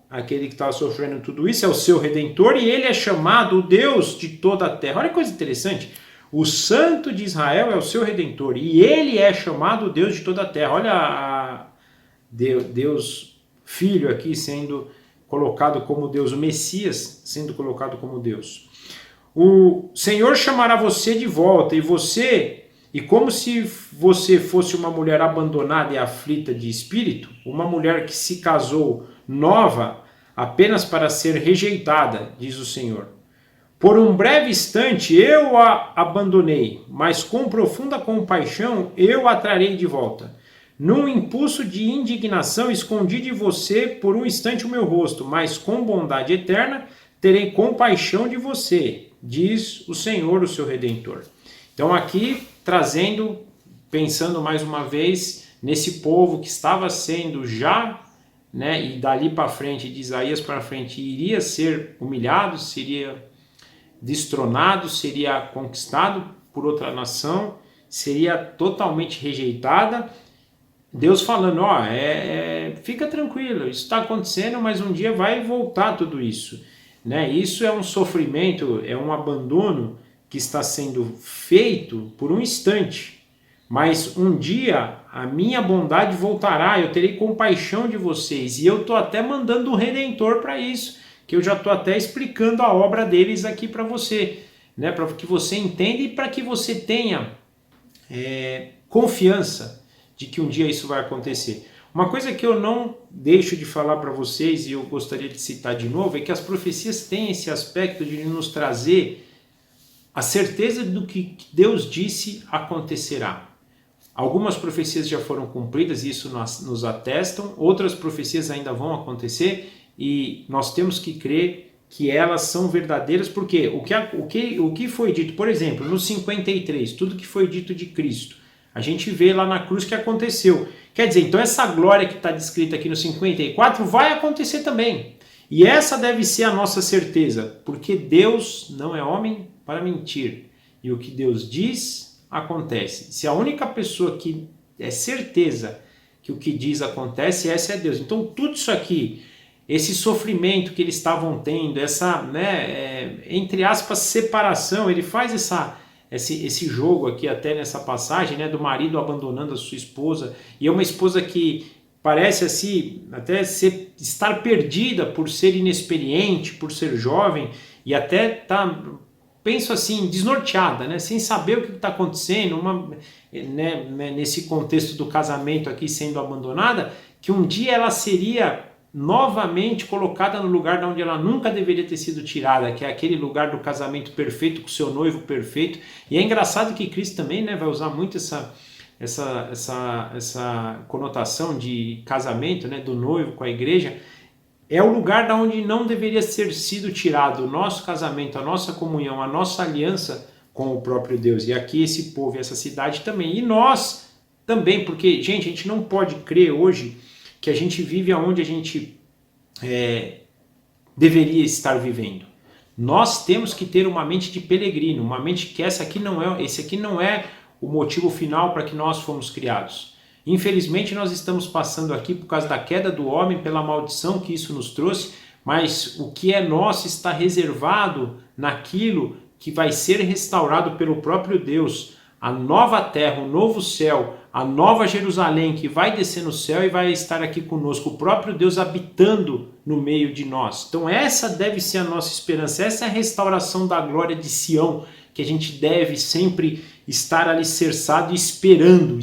aquele que estava sofrendo tudo isso, é o seu Redentor e ele é chamado o Deus de toda a terra. Olha que coisa interessante. O Santo de Israel é o seu Redentor e ele é chamado o Deus de toda a terra. Olha Deus Filho aqui sendo colocado como Deus, o Messias sendo colocado como Deus. O Senhor chamará você de volta e como se você fosse uma mulher abandonada e aflita de espírito, uma mulher que se casou nova apenas para ser rejeitada, diz o Senhor. Por um breve instante eu a abandonei, mas com profunda compaixão eu a trarei de volta. Num impulso de indignação escondi de você por um instante o meu rosto, mas com bondade eterna terei compaixão de você, diz o Senhor, o seu Redentor. Então aqui pensando mais uma vez nesse povo que estava sendo já, né, e dali para frente, de Isaías para frente, iria ser humilhado, seria destronado, seria conquistado por outra nação, seria totalmente rejeitada. Deus falando, fica tranquilo, isso está acontecendo, mas um dia vai voltar tudo isso. Né? Isso é um sofrimento, é um abandono que está sendo feito por um instante. Mas um dia a minha bondade voltará, eu terei compaixão de vocês. E eu estou até mandando o Redentor para isso, que eu já estou até explicando a obra deles aqui para você. Né? Para que você entenda e para que você tenha confiança de que um dia isso vai acontecer. Uma coisa que eu não deixo de falar para vocês, e eu gostaria de citar de novo, é que as profecias têm esse aspecto de nos trazer a certeza do que Deus disse acontecerá. Algumas profecias já foram cumpridas, e isso nos atestam, outras profecias ainda vão acontecer, e nós temos que crer que elas são verdadeiras, porque o que foi dito, por exemplo, no 53, tudo que foi dito de Cristo, a gente vê lá na cruz que aconteceu. Quer dizer, então essa glória que está descrita aqui no 54 vai acontecer também. E essa deve ser a nossa certeza, porque Deus não é homem para mentir. E o que Deus diz, acontece. Se a única pessoa que é certeza que o que diz acontece, essa é Deus. Então tudo isso aqui, esse sofrimento que eles estavam tendo, essa, entre aspas, separação, ele faz esse jogo aqui até nessa passagem, né, do marido abandonando a sua esposa, e é uma esposa que parece assim até estar perdida por ser inexperiente, por ser jovem, e até penso assim, desnorteada, né, sem saber o que está acontecendo, nesse contexto do casamento aqui sendo abandonada, que um dia ela seria novamente colocada no lugar de onde ela nunca deveria ter sido tirada, que é aquele lugar do casamento perfeito, com o seu noivo perfeito. E é engraçado que Cristo também, né, vai usar muito essa conotação de casamento, né, do noivo com a igreja. É o lugar de onde não deveria ter sido tirado o nosso casamento, a nossa comunhão, a nossa aliança com o próprio Deus. E aqui esse povo e essa cidade também. E nós também, porque, gente, a gente não pode crer hoje que a gente vive aonde a gente deveria estar vivendo. Nós temos que ter uma mente de peregrino, uma mente que esse aqui não é o motivo final para que nós fomos criados. Infelizmente nós estamos passando aqui por causa da queda do homem, pela maldição que isso nos trouxe, mas o que é nosso está reservado naquilo que vai ser restaurado pelo próprio Deus, a nova terra, o novo céu, a nova Jerusalém que vai descer no céu e vai estar aqui conosco, o próprio Deus habitando no meio de nós. Então essa deve ser a nossa esperança, essa é a restauração da glória de Sião, que a gente deve sempre estar alicerçado e esperando.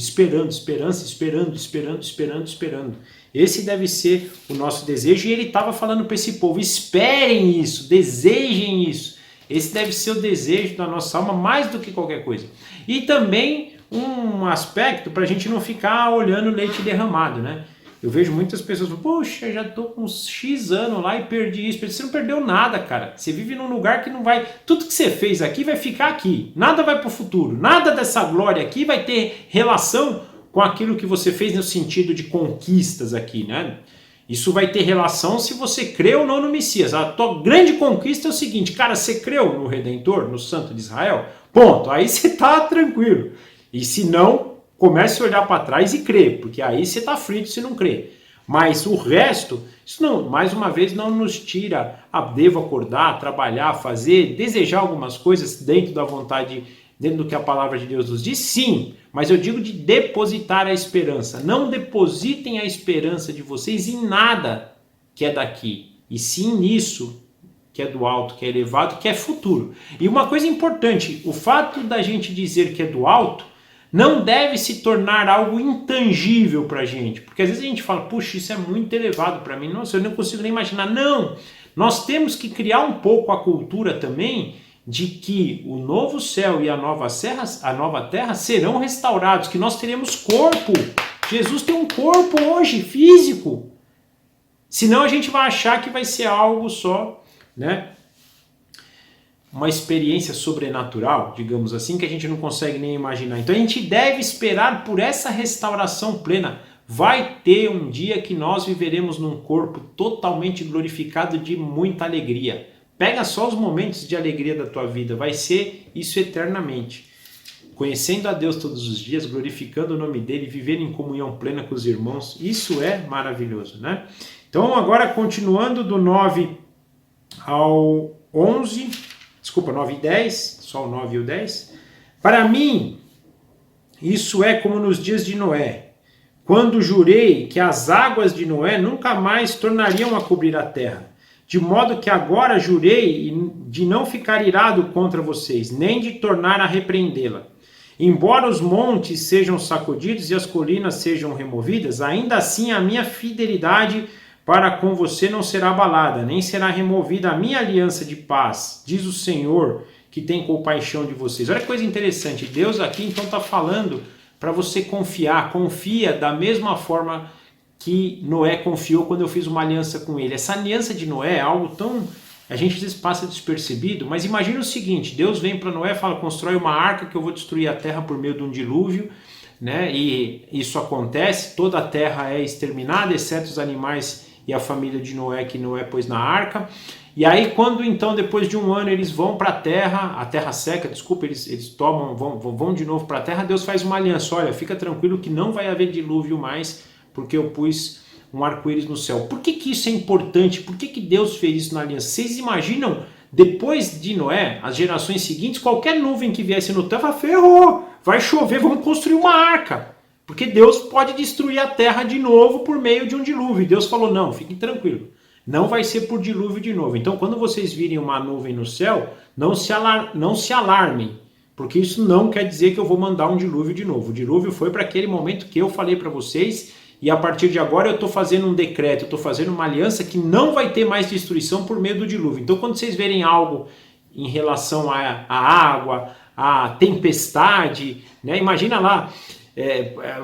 Esse deve ser o nosso desejo, e ele estava falando para esse povo, esperem isso, desejem isso. Esse deve ser o desejo da nossa alma mais do que qualquer coisa. E também um aspecto para a gente não ficar olhando leite derramado, né? Eu vejo muitas pessoas falando, poxa, já estou com X anos lá e perdi isso. Você não perdeu nada, cara. Você vive num lugar que não vai... Tudo que você fez aqui vai ficar aqui. Nada vai para o futuro. Nada dessa glória aqui vai ter relação com aquilo que você fez no sentido de conquistas aqui, né? Isso vai ter relação se você crê ou não no Messias. A tua grande conquista é o seguinte, cara, você creu no Redentor, no Santo de Israel? Ponto. Aí você tá tranquilo. E se não, comece a olhar para trás e crer, porque aí você tá frito se não crer. Mas o resto, isso não, mais uma vez, não nos tira a devo acordar, trabalhar, fazer, desejar algumas coisas dentro da vontade, dentro do que a palavra de Deus nos diz, sim, mas eu digo de depositar a esperança. Não depositem a esperança de vocês em nada que é daqui, e sim nisso que é do alto, que é elevado, que é futuro. E uma coisa importante, o fato da gente dizer que é do alto não deve se tornar algo intangível para a gente, porque às vezes a gente fala, puxa, isso é muito elevado para mim, nossa, eu não consigo nem imaginar. Não, nós temos que criar um pouco a cultura também de que o novo céu e a nova terra serão restaurados, que nós teremos corpo. Jesus tem um corpo hoje, físico. Senão a gente vai achar que vai ser algo só, né? Uma experiência sobrenatural, digamos assim, que a gente não consegue nem imaginar. Então a gente deve esperar por essa restauração plena. Vai ter um dia que nós viveremos num corpo totalmente glorificado de muita alegria. Pega só os momentos de alegria da tua vida, vai ser isso eternamente. Conhecendo a Deus todos os dias, glorificando o nome dele, vivendo em comunhão plena com os irmãos, isso é maravilhoso, né? Então agora continuando do 9 ao 11... Desculpa, 9 e 10, só o 9 e o 10. Para mim, isso é como nos dias de Noé, quando jurei que as águas de Noé nunca mais tornariam a cobrir a terra, de modo que agora jurei de não ficar irado contra vocês, nem de tornar a repreendê-la. Embora os montes sejam sacudidos e as colinas sejam removidas, ainda assim a minha fidelidade para com você não será abalada, nem será removida a minha aliança de paz, diz o Senhor, que tem compaixão de vocês. Olha que coisa interessante, Deus aqui então está falando para você confiar, confia da mesma forma que Noé confiou quando eu fiz uma aliança com ele. Essa aliança de Noé é algo tão... a gente às vezes passa despercebido, mas imagina o seguinte, Deus vem para Noé e fala, constrói uma arca que eu vou destruir a terra por meio de um dilúvio, né? E isso acontece, toda a terra é exterminada, exceto os animais e a família de Noé, que Noé pôs na arca. E aí quando então depois de um ano eles vão para a terra seca, desculpa, eles tomam, vão de novo para a terra, Deus faz uma aliança, olha, fica tranquilo que não vai haver dilúvio mais, porque eu pus um arco-íris no céu. Por que que isso é importante? Por que que Deus fez isso na aliança? Vocês imaginam, depois de Noé, as gerações seguintes, qualquer nuvem que viesse no terra, ferrou, vai chover, vamos construir uma arca. Porque Deus pode destruir a terra de novo por meio de um dilúvio. E Deus falou, não, fiquem tranquilos, não vai ser por dilúvio de novo. Então quando vocês virem uma nuvem no céu, não se alarmem, porque isso não quer dizer que eu vou mandar um dilúvio de novo. O dilúvio foi para aquele momento que eu falei para vocês, e a partir de agora eu estou fazendo um decreto, eu estou fazendo uma aliança que não vai ter mais destruição por meio do dilúvio. Então quando vocês verem algo em relação à água, à tempestade, né? Imagina lá,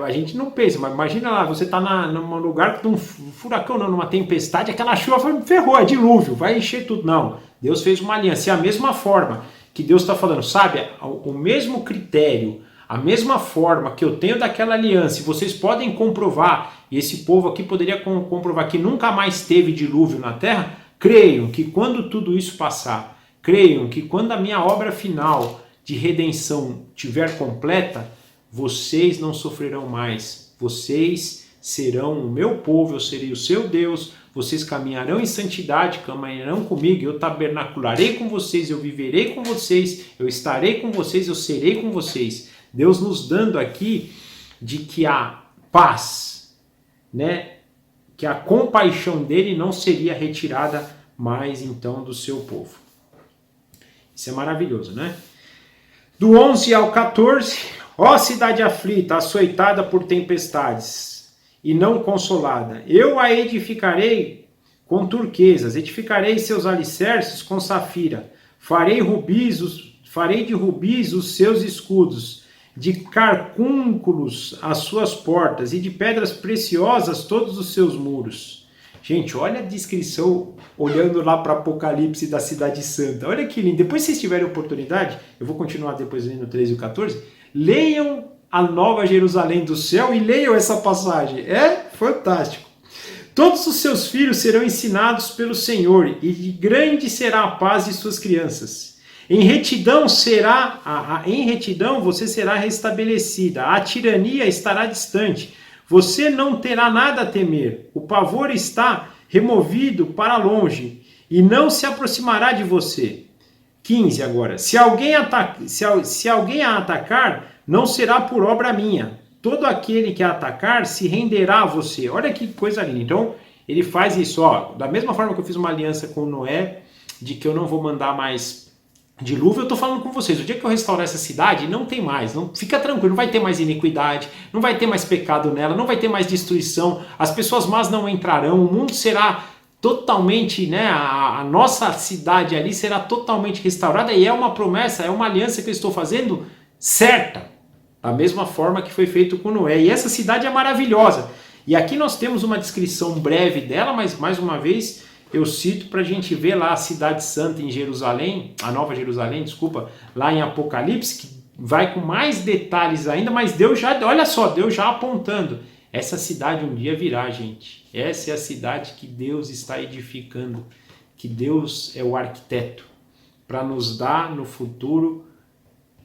a gente não pensa, mas imagina lá, você está num lugar com um furacão, não, numa tempestade, aquela chuva ferrou, é dilúvio, vai encher tudo. Não, Deus fez uma aliança. E a mesma forma que Deus está falando, sabe, o mesmo critério, a mesma forma que eu tenho daquela aliança, e vocês podem comprovar, e esse povo aqui poderia comprovar que nunca mais teve dilúvio na terra, creiam que quando tudo isso passar, creiam que quando a minha obra final de redenção tiver completa, vocês não sofrerão mais, vocês serão o meu povo, eu serei o seu Deus, vocês caminharão em santidade, caminharão comigo, eu tabernacularei com vocês, eu viverei com vocês, eu estarei com vocês, eu serei com vocês. Deus nos dando aqui de que a paz, né, que a compaixão dele não seria retirada mais então do seu povo. Isso é maravilhoso, né? Do 11 ao 14... Ó cidade aflita, açoitada por tempestades e não consolada, eu a edificarei com turquesas, edificarei seus alicerces com safira, farei de rubis os seus escudos, de carcúnculos as suas portas e de pedras preciosas todos os seus muros. Gente, olha a descrição, olhando lá para Apocalipse da cidade santa, olha que lindo. Depois se vocês tiverem oportunidade, eu vou continuar depois lendo o 13 e o 14, leiam a nova Jerusalém do céu e leiam essa passagem. É fantástico. Todos os seus filhos serão ensinados pelo Senhor, e grande será a paz de suas crianças. Em retidão você será restabelecida, a tirania estará distante, você não terá nada a temer, o pavor está removido para longe, e não se aproximará de você. 15 agora. Se alguém a atacar, não será por obra minha. Todo aquele que a atacar se renderá a você. Olha que coisa linda. Então, ele faz isso, ó, da mesma forma que eu fiz uma aliança com Noé, de que eu não vou mandar mais dilúvio, eu tô falando com vocês. O dia que eu restaurar essa cidade, não tem mais. Não, fica tranquilo, não vai ter mais iniquidade, não vai ter mais pecado nela, não vai ter mais destruição, as pessoas más não entrarão, o mundo será totalmente, né, a nossa cidade ali será totalmente restaurada, e é uma promessa, é uma aliança que eu estou fazendo certa, da mesma forma que foi feito com Noé. E essa cidade é maravilhosa. E aqui nós temos uma descrição breve dela, mas mais uma vez eu cito para a gente ver lá a cidade santa em Jerusalém, a Nova Jerusalém, desculpa, lá em Apocalipse, que vai com mais detalhes ainda, mas Deus já, olha só, Deus já apontando. Essa cidade um dia virá, gente. Essa é a cidade que Deus está edificando, que Deus é o arquiteto, para nos dar no futuro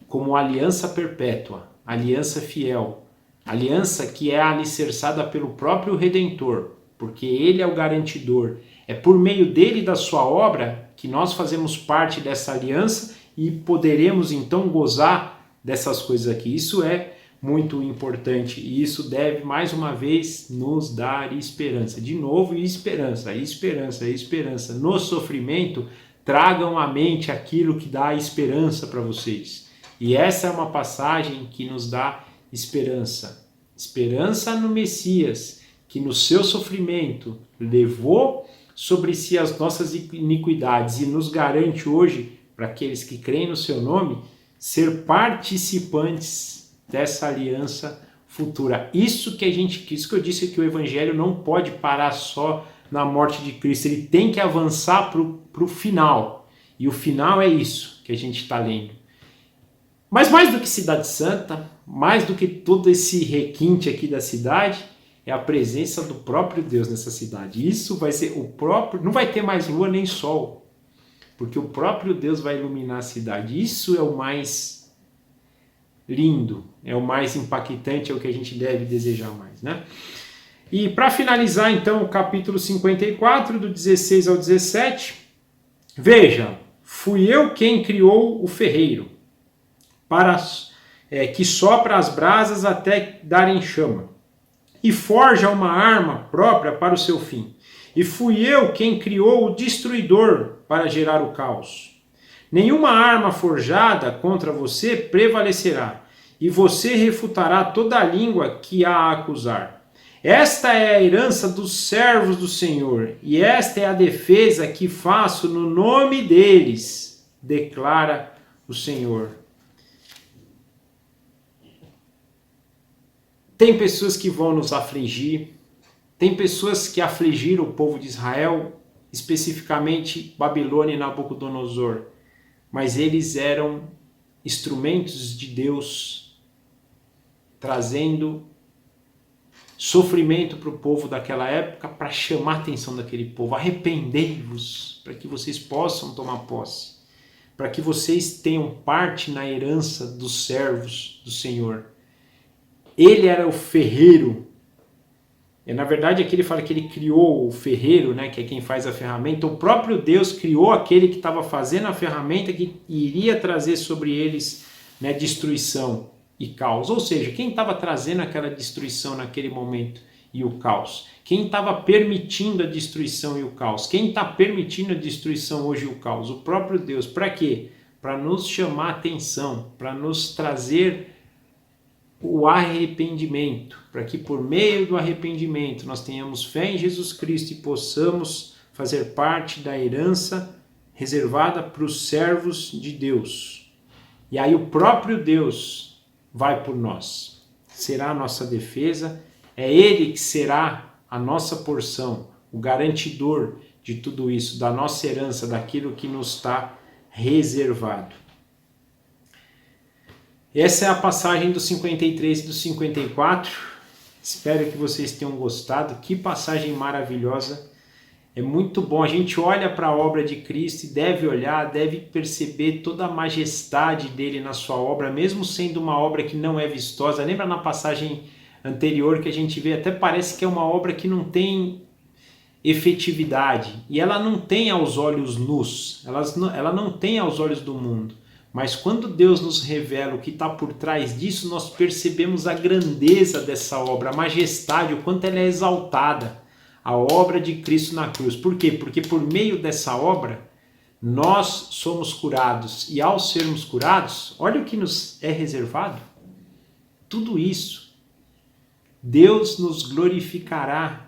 como aliança perpétua, aliança fiel, aliança que é alicerçada pelo próprio Redentor, porque Ele é o garantidor. É por meio dele e da sua obra que nós fazemos parte dessa aliança e poderemos então gozar dessas coisas aqui. Isso é muito importante e isso deve mais uma vez nos dar esperança. De novo, esperança, esperança, esperança. No sofrimento, tragam à mente aquilo que dá esperança para vocês. E essa é uma passagem que nos dá esperança. Esperança no Messias, que no seu sofrimento levou sobre si as nossas iniquidades e nos garante hoje, para aqueles que creem no seu nome, ser participantes dessa aliança futura. Isso que eu disse, que o evangelho não pode parar só na morte de Cristo, ele tem que avançar para o final. E o final é isso que a gente está lendo. Mas mais do que cidade santa, mais do que todo esse requinte aqui da cidade, é a presença do próprio Deus nessa cidade. Isso vai ser o próprio, não vai ter mais lua nem sol, porque o próprio Deus vai iluminar a cidade. Isso é o mais lindo, é o mais impactante, é o que a gente deve desejar mais, né? E para finalizar então o capítulo 54, do 16 ao 17, veja, fui eu quem criou o ferreiro, que sopra as brasas até darem chama, e forja uma arma própria para o seu fim. E fui eu quem criou o destruidor para gerar o caos. Nenhuma arma forjada contra você prevalecerá, e você refutará toda a língua que a acusar. Esta é a herança dos servos do Senhor, e esta é a defesa que faço no nome deles, declara o Senhor. Tem pessoas que vão nos afligir, tem pessoas que afligiram o povo de Israel, especificamente Babilônia e Nabucodonosor, mas eles eram instrumentos de Deus, trazendo sofrimento para o povo daquela época, para chamar a atenção daquele povo. Arrependei-vos, para que vocês possam tomar posse, para que vocês tenham parte na herança dos servos do Senhor. Ele era o ferreiro. Na verdade, aqui ele fala que ele criou o ferreiro, né, que é quem faz a ferramenta. O próprio Deus criou aquele que estava fazendo a ferramenta, que iria trazer sobre eles, né, destruição e caos. Ou seja, quem estava trazendo aquela destruição naquele momento e o caos? Quem estava permitindo a destruição e o caos? Quem está permitindo a destruição hoje e o caos? O próprio Deus. Para quê? Para nos chamar a atenção, para nos trazer o arrependimento, para que por meio do arrependimento nós tenhamos fé em Jesus Cristo e possamos fazer parte da herança reservada para os servos de Deus. E aí o próprio Deus vai por nós, será a nossa defesa, é Ele que será a nossa porção, o garantidor de tudo isso, da nossa herança, daquilo que nos está reservado. Essa é a passagem do 53 e do 54. Espero que vocês tenham gostado. Que passagem maravilhosa. É muito bom. A gente olha para a obra de Cristo e deve olhar, deve perceber toda a majestade dele na sua obra, mesmo sendo uma obra que não é vistosa. Lembra na passagem anterior que a gente vê, até parece que é uma obra que não tem efetividade. E ela não tem aos olhos nus, ela não tem aos olhos do mundo. Mas quando Deus nos revela o que está por trás disso, nós percebemos a grandeza dessa obra, a majestade, o quanto ela é exaltada, a obra de Cristo na cruz. Por quê? Porque por meio dessa obra, nós somos curados. E ao sermos curados, olha o que nos é reservado. Tudo isso. Deus nos glorificará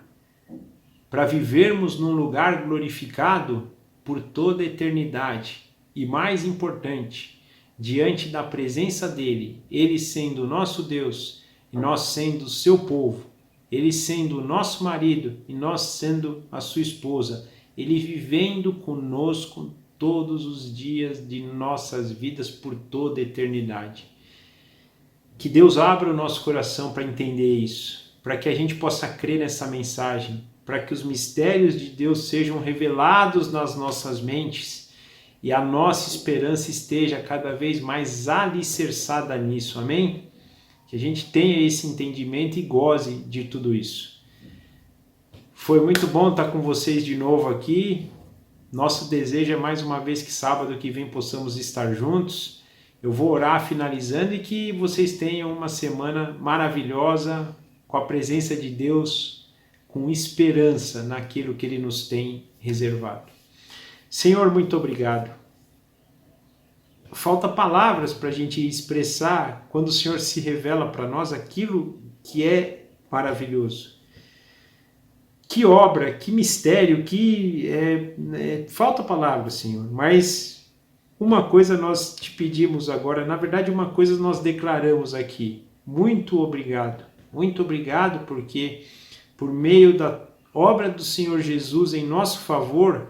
para vivermos num lugar glorificado por toda a eternidade. E mais importante, diante da presença dele, ele sendo o nosso Deus e nós sendo o seu povo, ele sendo o nosso marido e nós sendo a sua esposa, ele vivendo conosco todos os dias de nossas vidas por toda a eternidade. Que Deus abra o nosso coração para entender isso, para que a gente possa crer nessa mensagem, para que os mistérios de Deus sejam revelados nas nossas mentes e a nossa esperança esteja cada vez mais alicerçada nisso, amém? Que a gente tenha esse entendimento e goze de tudo isso. Foi muito bom estar com vocês de novo aqui. Nosso desejo é mais uma vez que sábado que vem possamos estar juntos. Eu vou orar finalizando e que vocês tenham uma semana maravilhosa, com a presença de Deus, com esperança naquilo que Ele nos tem reservado. Senhor, muito obrigado. Falta palavras para a gente expressar quando o Senhor se revela para nós aquilo que é maravilhoso. Que obra, que mistério, falta palavras, Senhor. Mas uma coisa nós te pedimos agora, na verdade uma coisa nós declaramos aqui. Muito obrigado. Muito obrigado porque por meio da obra do Senhor Jesus em nosso favor,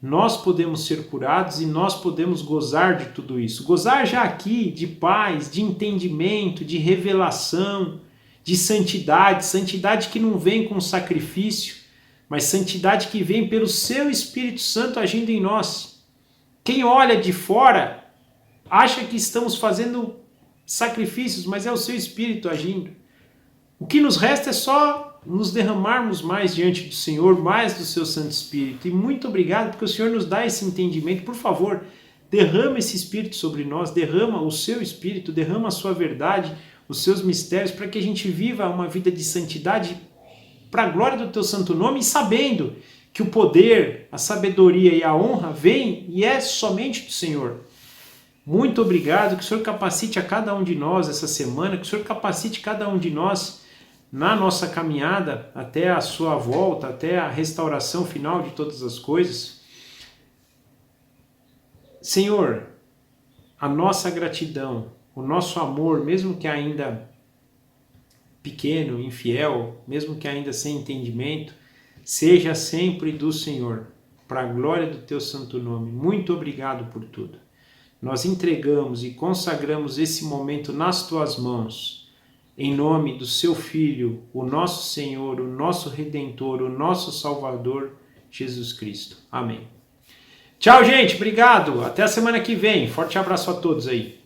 nós podemos ser curados e nós podemos gozar de tudo isso. Gozar já aqui de paz, de entendimento, de revelação, de santidade. Santidade que não vem com sacrifício, mas santidade que vem pelo seu Espírito Santo agindo em nós. Quem olha de fora acha que estamos fazendo sacrifícios, mas é o seu Espírito agindo. O que nos resta é só nos derramarmos mais diante do Senhor, mais do seu Santo Espírito. E muito obrigado porque o Senhor nos dá esse entendimento. Por favor, derrama esse Espírito sobre nós, derrama o seu Espírito, derrama a sua verdade, os seus mistérios, para que a gente viva uma vida de santidade para a glória do teu santo nome, e sabendo que o poder, a sabedoria e a honra vem e é somente do Senhor. Muito obrigado, que o Senhor capacite a cada um de nós essa semana, que o Senhor capacite cada um de nós na nossa caminhada até a sua volta, até a restauração final de todas as coisas. Senhor, a nossa gratidão, o nosso amor, mesmo que ainda pequeno, infiel, mesmo que ainda sem entendimento, seja sempre do Senhor, para a glória do teu santo nome. Muito obrigado por tudo. Nós entregamos e consagramos esse momento nas tuas mãos, em nome do seu Filho, o nosso Senhor, o nosso Redentor, o nosso Salvador, Jesus Cristo. Amém. Tchau, gente. Obrigado. Até a semana que vem. Forte abraço a todos aí.